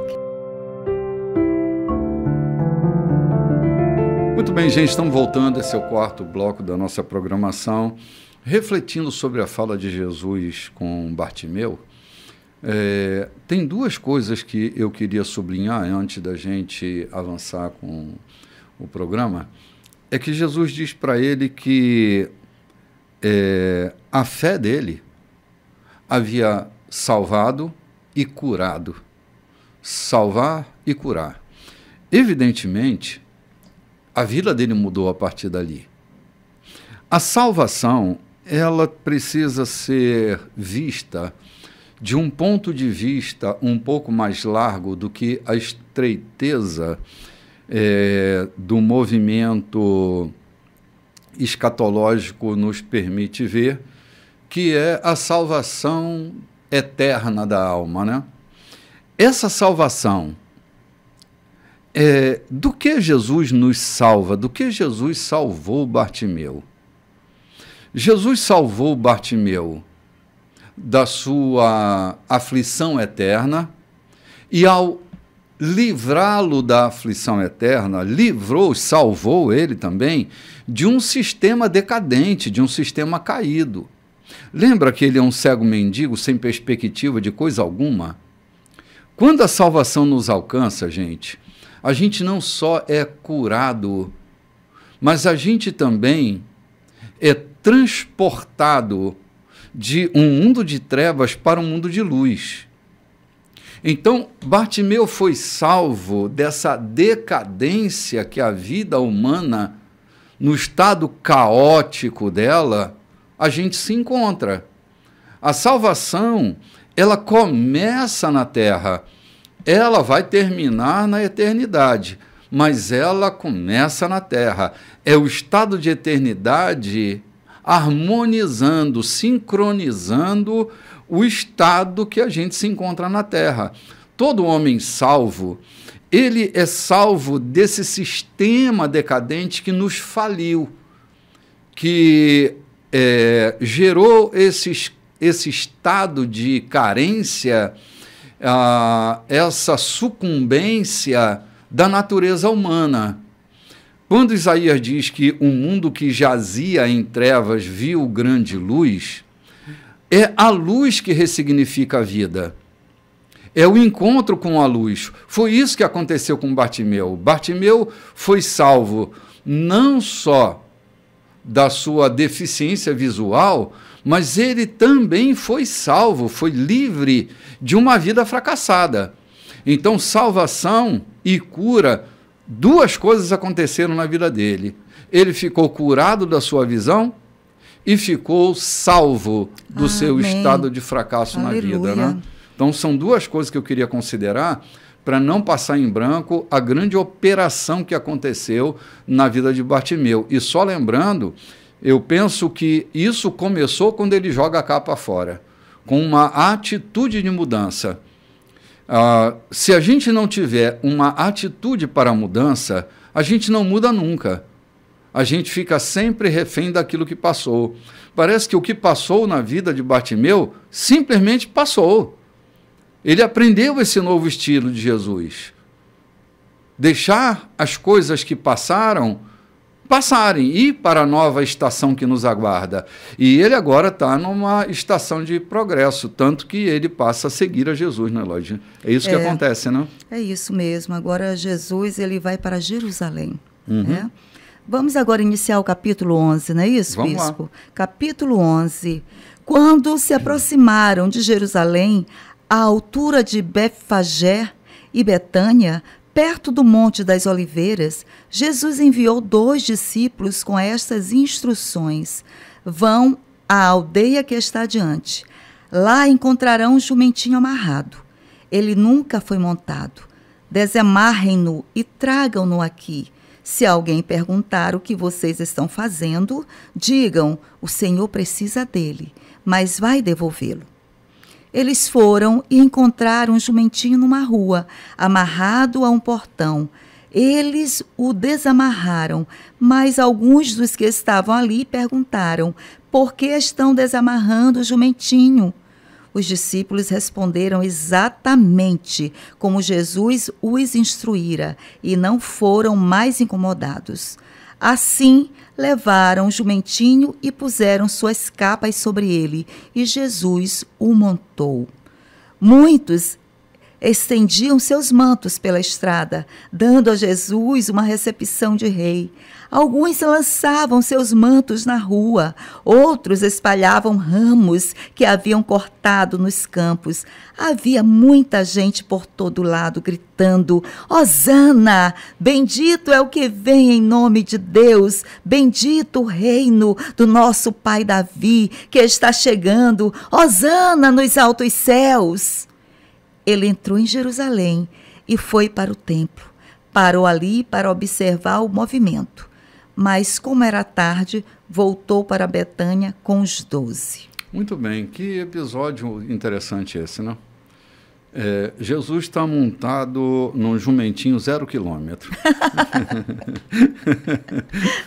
Muito bem, gente, estamos voltando. Esse é o quarto bloco da nossa programação, refletindo sobre a fala de Jesus com Bartimeu. Tem duas coisas que eu queria sublinhar antes da gente avançar com o programa. É que Jesus diz para ele que a fé dele havia salvado e curado. Salvar e curar. Evidentemente, a vida dele mudou a partir dali. A salvação, ela precisa ser vista de um ponto de vista um pouco mais largo do que a estreiteza do movimento escatológico nos permite ver, que é a salvação eterna da alma, né? Essa salvação, do que Jesus nos salva? Do que Jesus salvou Bartimeu? Jesus salvou Bartimeu da sua aflição eterna e, ao livrá-lo da aflição eterna, salvou ele também de um sistema decadente, de um sistema caído. Lembra que ele é um cego mendigo sem perspectiva de coisa alguma? Quando a salvação nos alcança, a gente não só é curado, mas a gente também é transportado de um mundo de trevas para um mundo de luz. Então, Bartimeu foi salvo dessa decadência que a vida humana, no estado caótico dela, a gente se encontra. A salvação, ela começa na terra, ela vai terminar na eternidade, mas ela começa na terra. É o estado de eternidade harmonizando, sincronizando o estado que a gente se encontra na terra. Todo homem salvo, ele é salvo desse sistema decadente que nos faliu, que gerou esse estado de carência, essa sucumbência da natureza humana. Quando Isaías diz que um mundo que jazia em trevas viu grande luz, é a luz que ressignifica a vida. É o encontro com a luz. Foi isso que aconteceu com Bartimeu. Bartimeu foi salvo não só da sua deficiência visual, mas ele também foi salvo, foi livre de uma vida fracassada. Então, salvação e cura, duas coisas aconteceram na vida dele. Ele ficou curado da sua visão e ficou salvo do seu estado de fracasso na vida, né? Então, são duas coisas que eu queria considerar para não passar em branco a grande operação que aconteceu na vida de Bartimeu. E só lembrando, eu penso que isso começou quando ele joga a capa fora, com uma atitude de mudança. Se a gente não tiver uma atitude para a mudança, a gente não muda nunca. A gente fica sempre refém daquilo que passou. Parece que o que passou na vida de Bartimeu simplesmente passou. Ele aprendeu esse novo estilo de Jesus. Deixar as coisas que passaram passarem e ir para a nova estação que nos aguarda. E ele agora está numa estação de progresso, tanto que ele passa a seguir a Jesus, né, Lógia? É isso que acontece, né? É isso mesmo. Agora Jesus ele vai para Jerusalém. Né? Vamos agora iniciar o capítulo 11, não é isso, Vamos Bispo? Lá. Capítulo 11. Quando se aproximaram de Jerusalém, à altura de Betfagé e Betânia, perto do Monte das Oliveiras, Jesus enviou 2 discípulos com estas instruções: vão à aldeia que está adiante. Lá encontrarão um jumentinho amarrado. Ele nunca foi montado. Desamarrem-no e tragam-no aqui. Se alguém perguntar o que vocês estão fazendo, digam: o Senhor precisa dele, mas vai devolvê-lo. Eles foram e encontraram um jumentinho numa rua, amarrado a um portão. Eles o desamarraram, mas alguns dos que estavam ali perguntaram: por que estão desamarrando o jumentinho? Os discípulos responderam exatamente como Jesus os instruíra e não foram mais incomodados. Assim, levaram o jumentinho e puseram suas capas sobre ele, e Jesus o montou. Muitos estendiam seus mantos pela estrada, dando a Jesus uma recepção de rei. Alguns lançavam seus mantos na rua, outros espalhavam ramos que haviam cortado nos campos. Havia muita gente por todo lado gritando: Hosana! Bendito é o que vem em nome de Deus, bendito o reino do nosso pai Davi, que está chegando, Hosana nos altos céus! Ele entrou em Jerusalém e foi para o templo. Parou ali para observar o movimento. Mas, como era tarde, voltou para Betânia com os 12. Muito bem, que episódio interessante esse, né? Jesus está montado num jumentinho 0 quilômetro.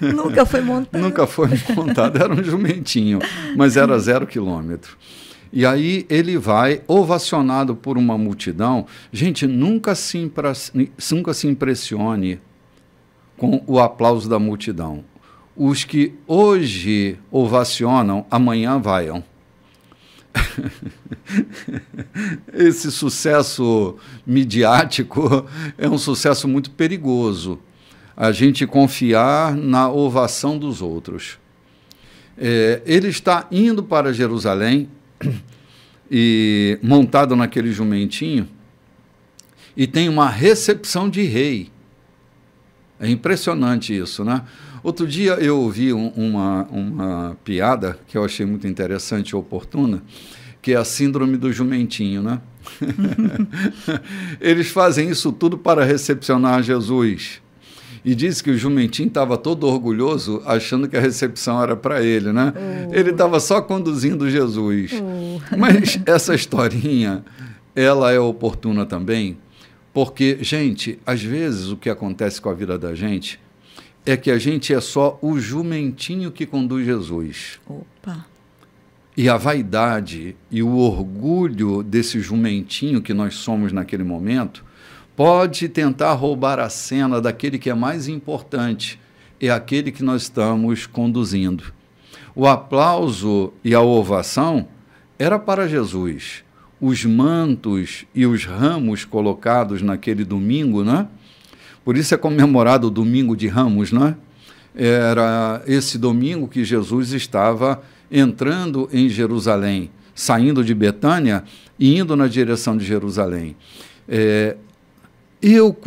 Nunca foi montado. Nunca foi montado, era um jumentinho, mas era 0 quilômetro. E aí ele vai ovacionado por uma multidão. Gente, nunca se impressione com o aplauso da multidão. Os que hoje ovacionam, amanhã vaiam. Esse sucesso midiático é um sucesso muito perigoso. A gente confiar na ovação dos outros. Ele está indo para Jerusalém e montado naquele jumentinho e tem uma recepção de rei. É impressionante isso, né? Outro dia eu ouvi uma piada que eu achei muito interessante e oportuna, que é a síndrome do jumentinho, né? Eles fazem isso tudo para recepcionar Jesus. E diz que o jumentinho estava todo orgulhoso, achando que a recepção era para ele, né? Ele estava só conduzindo Jesus. Mas essa historinha, ela é oportuna também, porque, gente, às vezes o que acontece com a vida da gente é que a gente é só o jumentinho que conduz Jesus. Opa! E a vaidade e o orgulho desse jumentinho que nós somos naquele momento pode tentar roubar a cena daquele que é mais importante, é aquele que nós estamos conduzindo. O aplauso e a ovação era para Jesus. Os mantos e os ramos colocados naquele domingo, né? Por isso é comemorado o domingo de Ramos, né? Era esse domingo que Jesus estava entrando em Jerusalém, saindo de Betânia e indo na direção de Jerusalém. Eu,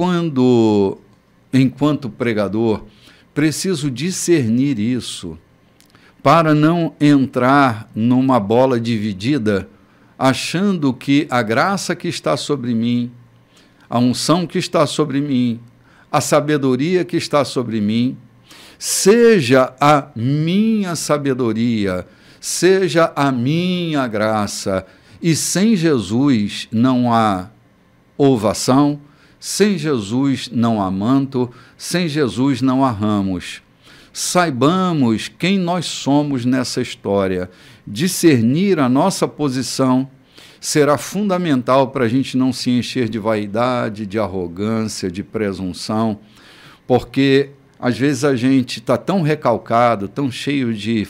enquanto pregador, preciso discernir isso para não entrar numa bola dividida, achando que a graça que está sobre mim, a unção que está sobre mim, a sabedoria que está sobre mim, seja a minha sabedoria, seja a minha graça. E sem Jesus não há ovação, sem Jesus não há manto, sem Jesus não há ramos. Saibamos quem nós somos nessa história. Discernir a nossa posição será fundamental para a gente não se encher de vaidade, de arrogância, de presunção, porque às vezes a gente está tão recalcado, tão cheio de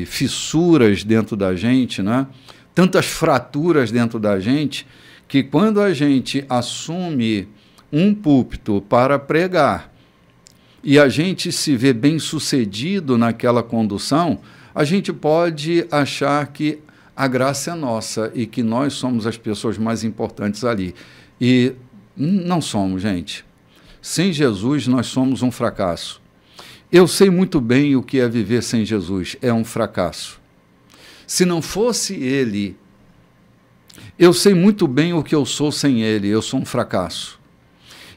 fissuras dentro da gente, né? Tantas fraturas dentro da gente, que quando a gente assume um púlpito para pregar e a gente se vê bem-sucedido naquela condução, a gente pode achar que a graça é nossa e que nós somos as pessoas mais importantes ali. E não somos, gente. Sem Jesus, nós somos um fracasso. Eu sei muito bem o que é viver sem Jesus. É um fracasso. Se não fosse Ele, eu sei muito bem o que eu sou sem Ele. Eu sou um fracasso.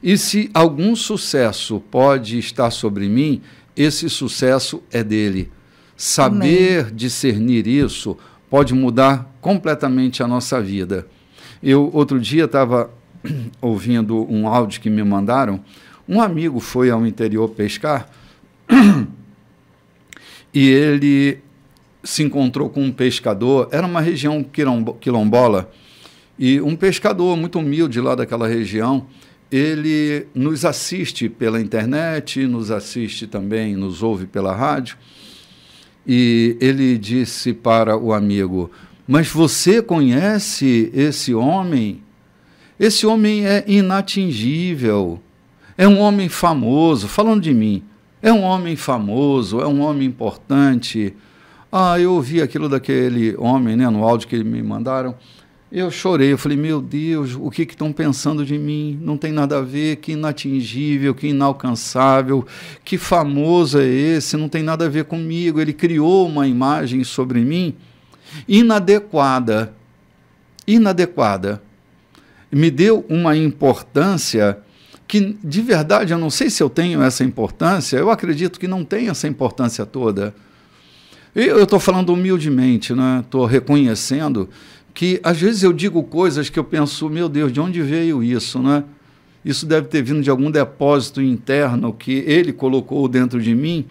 E se algum sucesso pode estar sobre mim, esse sucesso é dele. Saber discernir isso pode mudar completamente a nossa vida. Eu, outro dia, estava ouvindo um áudio que me mandaram. Um amigo foi ao interior pescar e ele se encontrou com um pescador. Era uma região quilombola, e um pescador muito humilde lá daquela região, ele nos assiste pela internet, nos assiste também, nos ouve pela rádio, e ele disse para o amigo: mas você conhece esse homem? Esse homem é inatingível, é um homem famoso, falando de mim, é um homem famoso, é um homem importante. Eu ouvi aquilo daquele homem, né, no áudio que me mandaram. Eu chorei, eu falei: meu Deus, o que estão pensando de mim? Não tem nada a ver, que inatingível, que inalcançável, que famoso é esse, não tem nada a ver comigo. Ele criou uma imagem sobre mim inadequada, me deu uma importância que, de verdade, eu não sei se eu tenho essa importância, eu acredito que não tenho essa importância toda. Eu estou falando humildemente, né? Estou reconhecendo que às vezes eu digo coisas que eu penso: meu Deus, de onde veio isso, né? Isso deve ter vindo de algum depósito interno que ele colocou dentro de mim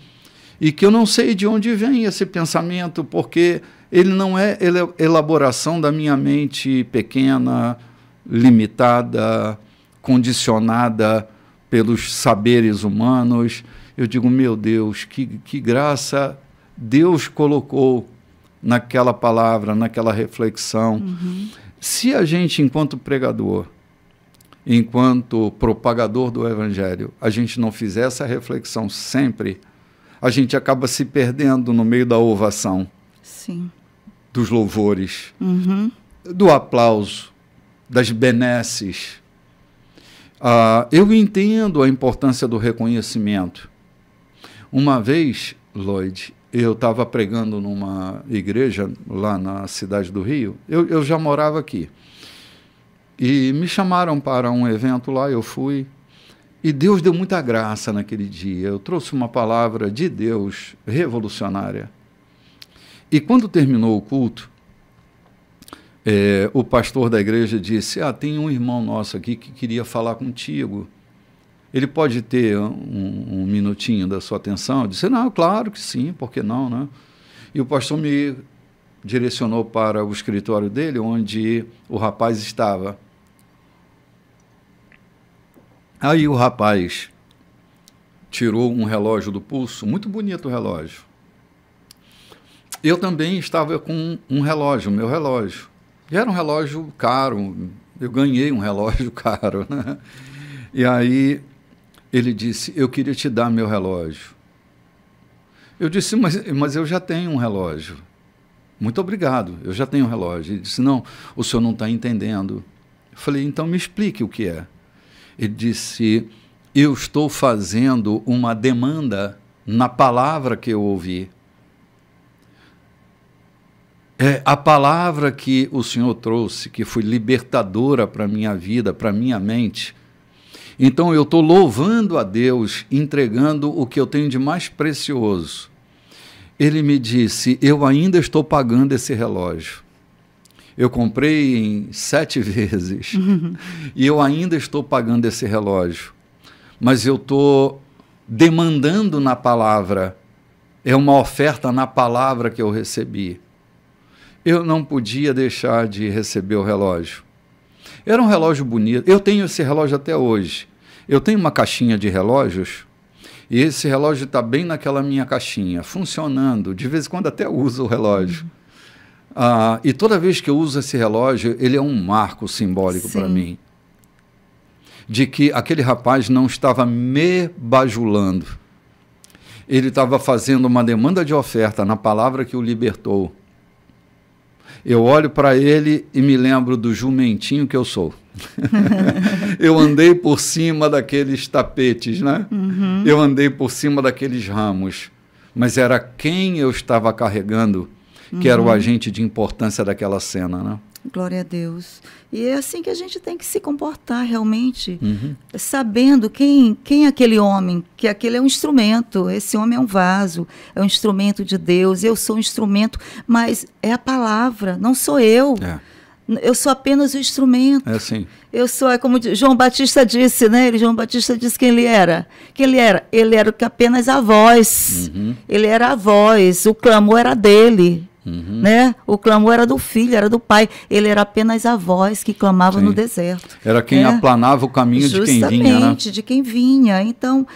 e que eu não sei de onde vem esse pensamento, porque ele não é elaboração da minha mente pequena, limitada, condicionada pelos saberes humanos. Eu digo: meu Deus, que graça Deus colocou naquela palavra, naquela reflexão. Se a gente, enquanto pregador, enquanto propagador do Evangelho, a gente não fizer essa reflexão sempre, a gente acaba se perdendo no meio da ovação, sim, dos louvores, do aplauso, das benesses. Eu entendo a importância do reconhecimento. Uma vez, Lloyd, eu estava pregando numa igreja lá na cidade do Rio. Eu já morava aqui. E me chamaram para um evento lá, eu fui. E Deus deu muita graça naquele dia. Eu trouxe uma palavra de Deus revolucionária. E quando terminou o culto, o pastor da igreja disse: tem um irmão nosso aqui que queria falar contigo. Ele pode ter um minutinho da sua atenção? Eu disse: não, claro que sim, por que não, né? E o pastor me direcionou para o escritório dele, onde o rapaz estava. Aí o rapaz tirou um relógio do pulso, muito bonito o relógio. Eu também estava com um relógio, meu relógio. E era um relógio caro, eu ganhei um relógio caro, né? E aí ele disse: eu queria te dar meu relógio. Eu disse: mas eu já tenho um relógio. Muito obrigado, eu já tenho um relógio. Ele disse: não, o senhor não está entendendo. Eu falei: então me explique o que é. Ele disse: eu estou fazendo uma demanda na palavra que eu ouvi. A palavra que o Senhor trouxe, que foi libertadora para a minha vida, para a minha mente. Então eu estou louvando a Deus, entregando o que eu tenho de mais precioso. Ele me disse: eu ainda estou pagando esse relógio. Eu comprei em 7 vezes e eu ainda estou pagando esse relógio. Mas eu estou demandando na palavra. É uma oferta na palavra que eu recebi. Eu não podia deixar de receber o relógio. Era um relógio bonito. Eu tenho esse relógio até hoje. Eu tenho uma caixinha de relógios e esse relógio está bem naquela minha caixinha, funcionando. De vez em quando até uso o relógio. E toda vez que eu uso esse relógio, ele é um marco simbólico para mim. De que aquele rapaz não estava me bajulando. Ele estava fazendo uma demanda de oferta na palavra que o libertou. Eu olho para ele e me lembro do jumentinho que eu sou. Eu andei por cima daqueles tapetes, né? Eu andei por cima daqueles ramos. Mas era quem eu estava carregando que era o agente de importância daquela cena, né? Glória a Deus. E é assim que a gente tem que se comportar realmente, sabendo quem é aquele homem, que aquele é um instrumento, esse homem é um vaso, é um instrumento de Deus, eu sou um instrumento, mas é a palavra, não sou eu. Eu sou apenas o instrumento. É assim. Eu sou, é como João Batista disse, né? João Batista disse quem ele era. Quem ele era? Ele era apenas a voz. Ele era a voz. O clamor era dele. Né? O clamor era do filho, era do pai. Ele era apenas a voz que clamava no deserto. Era quem aplanava o caminho de quem vinha, né? Justamente, de quem vinha. Então,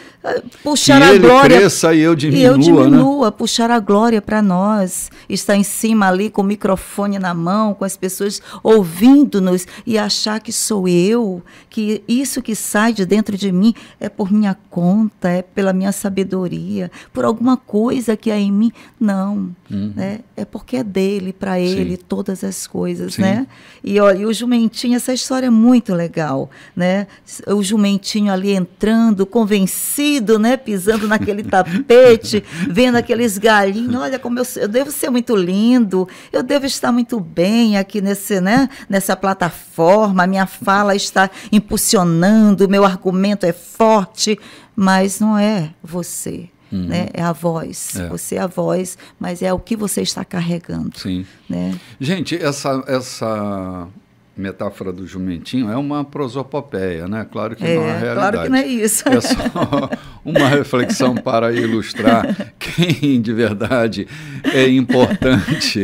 puxar que a ele glória... cresça e eu diminua, né? Puxar a glória para nós. Estar em cima ali com o microfone na mão, com as pessoas ouvindo-nos e achar que sou eu, que isso que sai de dentro de mim é por minha conta, é pela minha sabedoria, por alguma coisa que há em mim. Não, né? É porque é dele, para ele, todas as coisas, né? E olha, o jumentinho, essa história é muito legal, né? O jumentinho ali entrando, convencido, né? Pisando naquele tapete, vendo aqueles galinhos, olha como eu devo ser muito lindo, eu devo estar muito bem aqui nessa plataforma, a minha fala está impulsionando, meu argumento é forte, mas não é você. Né? É a voz. Você é a voz, mas é o que você está carregando. Sim. Né? Gente, essa metáfora do jumentinho é uma prosopopeia, né? Claro que não é a realidade. Claro que não é isso. É só uma reflexão para ilustrar quem de verdade é importante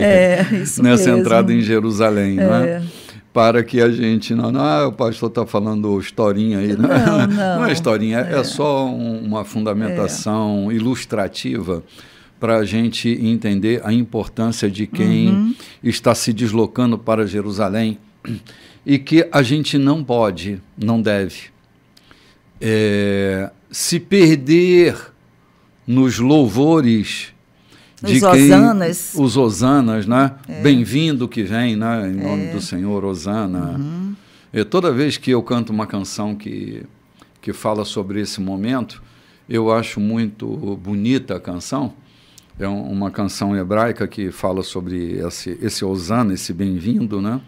nessa entrada em Jerusalém, né? Para que a gente o pastor está falando historinha aí. Não é historinha, é só uma fundamentação ilustrativa para a gente entender a importância de quem está se deslocando para Jerusalém e que a gente não pode, não deve se perder nos louvores de os hosanas, né? Bem-vindo que vem, né? Em nome do Senhor, hosana. Toda vez que eu canto uma canção que fala sobre esse momento, eu acho muito bonita a canção. É uma canção hebraica que fala sobre esse hosana, esse bem-vindo, né?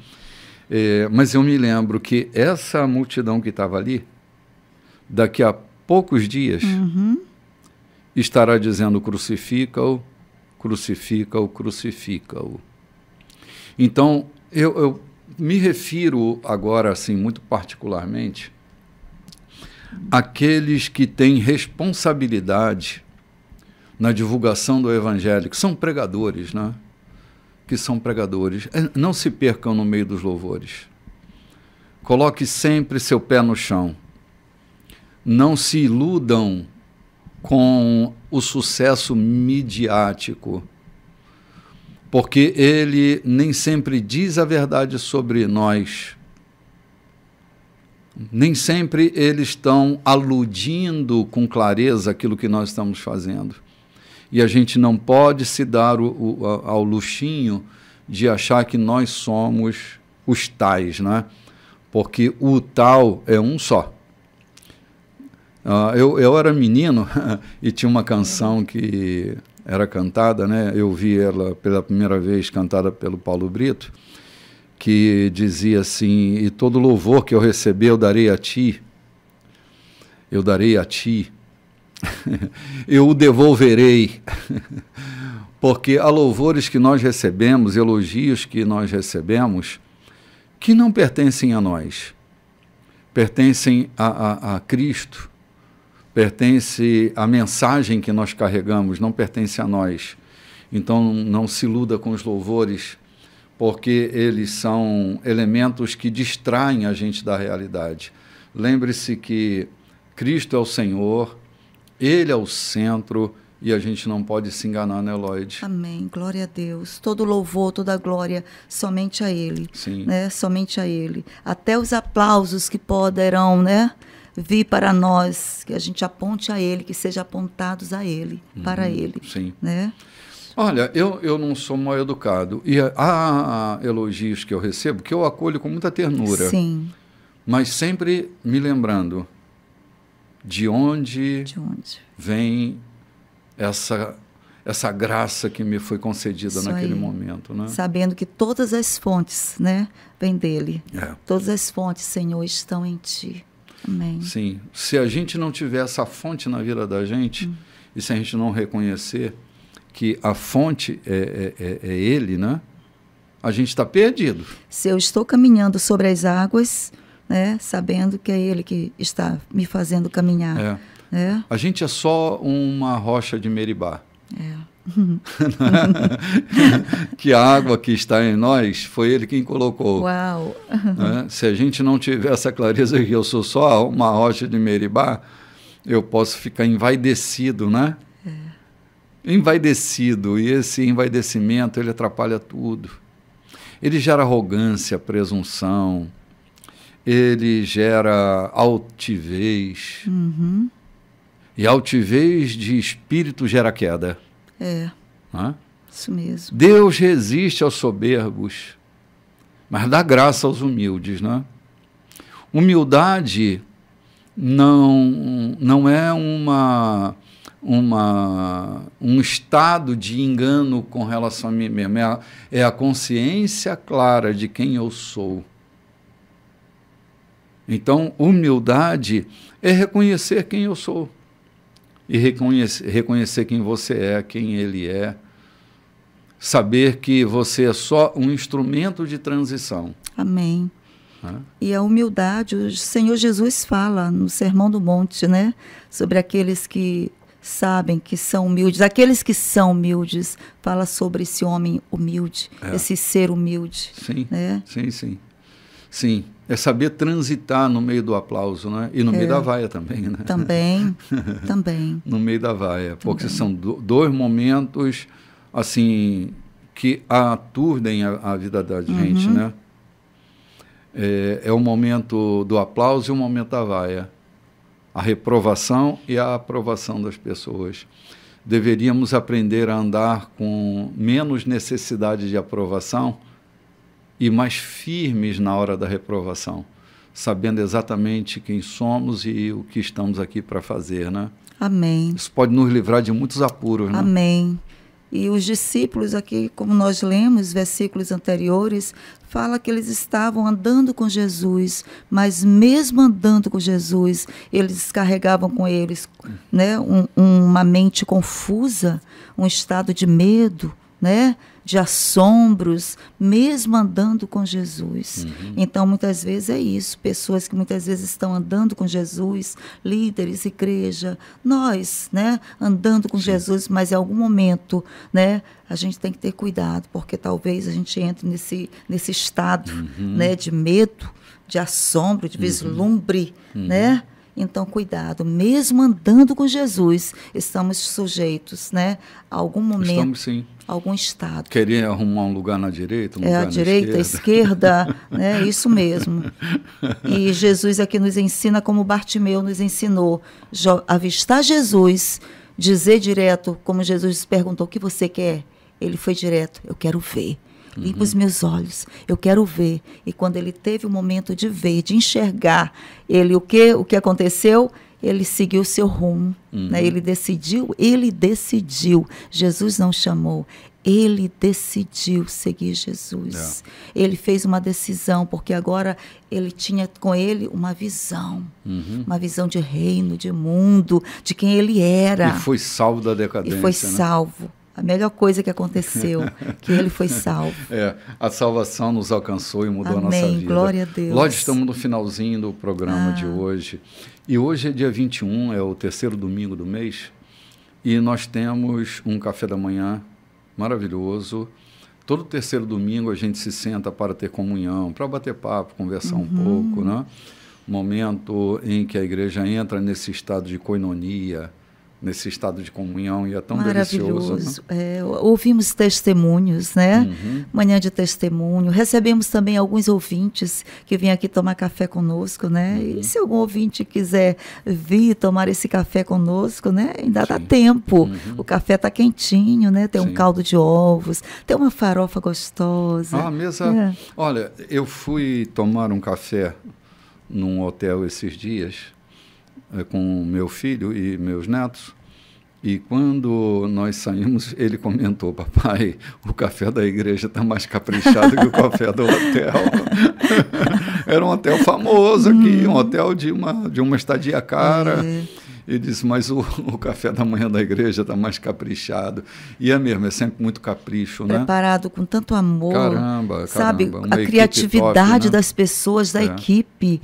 Mas eu me lembro que essa multidão que estava ali, daqui a poucos dias, estará dizendo crucifica-o, crucifica-o, crucifica-o. Então, eu me refiro agora, assim, muito particularmente, àqueles que têm responsabilidade na divulgação do evangelho, que são pregadores, né? Que são pregadores. Não se percam no meio dos louvores. Coloque sempre seu pé no chão. Não se iludam com o sucesso midiático, porque ele nem sempre diz a verdade sobre nós. Nem sempre eles estão aludindo com clareza aquilo que nós estamos fazendo. E a gente não pode se dar ao luxinho de achar que nós somos os tais, né? Porque o tal é um só. Eu era menino e tinha uma canção que era cantada, né? Eu vi ela pela primeira vez cantada pelo Paulo Brito, que dizia assim: e todo louvor que eu receber eu darei a ti, eu o devolverei, porque há louvores que nós recebemos, elogios que nós recebemos, que não pertencem a nós, pertencem a Cristo, pertence à mensagem que nós carregamos, não pertence a nós. Então não se iluda com os louvores, porque eles são elementos que distraem a gente da realidade. Lembre-se que Cristo é o Senhor, Ele é o centro, e a gente não pode se enganar, né, Lloyd? Amém, glória a Deus. Todo louvor, toda glória, somente a Ele. Sim. Né? Somente a Ele. Até os aplausos que poderão, né, vir para nós, que a gente aponte a Ele, que sejam apontados a Ele, para Ele. Sim. Né? Olha, eu não sou mal educado, e há elogios que eu recebo que eu acolho com muita ternura. Sim. Mas sempre me lembrando de onde vem essa graça que me foi concedida naquele momento. Né? Sabendo que todas as fontes, né, vêm dele. Todas as fontes, Senhor, estão em Ti. Amém. Sim. Se a gente não tiver essa fonte na vida da gente, e se a gente não reconhecer que a fonte é Ele, né? a gente está perdido. Se eu estou caminhando sobre as águas, né, sabendo que é Ele que está me fazendo caminhar. A gente é só uma rocha de Meribá. Que a água que está em nós foi Ele quem colocou. Uau! Se a gente não tiver essa clareza que eu sou só uma rocha de Meribá, eu posso ficar envaidecido, né? Envaidecido, e esse envaidecimento, ele atrapalha tudo. Ele gera arrogância, presunção, ele gera altivez. E altivez de espírito gera queda. Isso mesmo. Deus resiste aos soberbos, mas dá graça aos humildes, né? Humildade não é um estado de engano com relação a mim mesmo, é a consciência clara de quem eu sou. Então, humildade é reconhecer quem eu sou e reconhecer quem você é, quem Ele é, saber que você é só um instrumento de transição. Amém. E a humildade, o Senhor Jesus fala no Sermão do Monte, né, sobre aqueles que sabem que são humildes, aqueles que são humildes, fala sobre esse homem humilde, esse ser humilde. Sim, né? Sim, é saber transitar no meio do aplauso, né? E no meio da vaia também, né? Também. No meio da vaia, porque são dois momentos, assim, que aturdem a vida da gente, né? É o momento do aplauso e o momento da vaia. A reprovação e a aprovação das pessoas. Deveríamos aprender a andar com menos necessidade de aprovação e mais firmes na hora da reprovação, sabendo exatamente quem somos e o que estamos aqui para fazer, né? Amém. Isso pode nos livrar de muitos apuros, né? Amém. E os discípulos aqui, como nós lemos, versículos anteriores, fala que eles estavam andando com Jesus, mas mesmo andando com Jesus, eles carregavam com eles, né, uma mente confusa, um estado de medo, né, de assombros, mesmo andando com Jesus. Então, muitas vezes é isso, pessoas que muitas vezes estão andando com Jesus, líderes, igreja, nós, né, andando com Jesus, mas em algum momento, né, a gente tem que ter cuidado, porque talvez a gente entre nesse estado, né, de medo, de assombro, de vislumbre, né? Então, cuidado, mesmo andando com Jesus, estamos sujeitos, né, a algum momento, estamos, sim, algum estado. Querer arrumar um lugar na direita, lugar a direita, a esquerda, né, isso mesmo. E Jesus aqui nos ensina como Bartimeu nos ensinou, avistar Jesus, dizer direto, como Jesus perguntou, o que você quer? Ele foi direto, eu quero ver. Limpa os meus olhos, eu quero ver. E quando ele teve o momento de ver, de enxergar, o que aconteceu? Ele seguiu o seu rumo, né? Ele decidiu. Jesus não chamou, ele decidiu seguir Jesus. Ele fez uma decisão, porque agora ele tinha com ele uma visão de reino, de mundo, de quem ele era. E foi salvo da decadência. E foi salvo. A melhor coisa que aconteceu, que ele foi salvo. A salvação nos alcançou e mudou a nossa vida. Glória a Deus. Nós estamos no finalzinho do programa de hoje. E hoje é dia 21, é o terceiro domingo do mês. E nós temos um café da manhã maravilhoso. Todo terceiro domingo a gente se senta para ter comunhão, para bater papo, conversar um pouco, né? Momento em que a igreja entra nesse estado de koinonia, nesse estado de comunhão, e é tão delicioso. Né? Ouvimos testemunhos, né? Manhã de testemunho. Recebemos também alguns ouvintes que vêm aqui tomar café conosco, né? E se algum ouvinte quiser vir tomar esse café conosco, né? Ainda dá tempo. O café está quentinho, né? Tem um caldo de ovos, tem uma farofa gostosa. A mesa... Olha, eu fui tomar um café num hotel esses dias, com meu filho e meus netos, e quando nós saímos, ele comentou: papai, o café da igreja está mais caprichado que o café do hotel. Era um hotel famoso aqui, um hotel de uma estadia cara, Ele disse, mas o café da manhã da igreja está mais caprichado. E é mesmo, é sempre muito capricho, né? Preparado com tanto amor. Caramba, sabe? Uma a criatividade top, né? das pessoas, da equipe.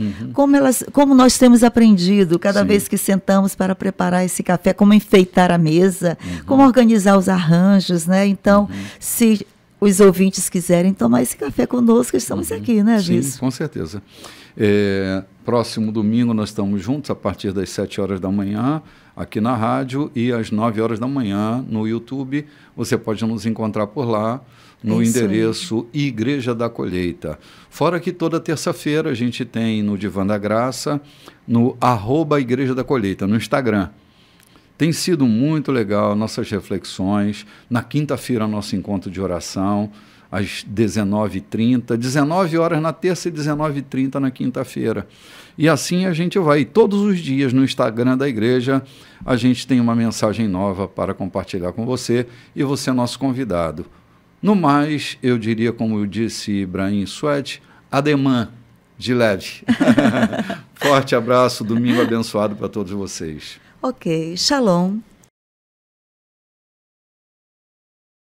Como nós temos aprendido cada vez que sentamos para preparar esse café, como enfeitar a mesa, como organizar os arranjos, né? Então, se os ouvintes quiserem tomar esse café conosco, estamos aqui, né, Gilson? Sim, com certeza. Próximo domingo nós estamos juntos a partir das 7 horas da manhã aqui na rádio e às 9 horas da manhã no YouTube. Você pode nos encontrar por lá no endereço Igreja da Colheita. Fora que toda terça-feira a gente tem no Divã da Graça, no @Igreja da Colheita, no Instagram. Tem sido muito legal nossas reflexões. Na quinta-feira, nosso encontro de oração, às 19h30, 19 horas na terça e 19h30 na quinta-feira. E assim a gente vai. Todos os dias no Instagram da igreja, a gente tem uma mensagem nova para compartilhar com você e você é nosso convidado. No mais, eu diria, como eu disse Ibrahim Suede, ademã, de leve. Forte abraço, domingo abençoado para todos vocês. Ok, shalom.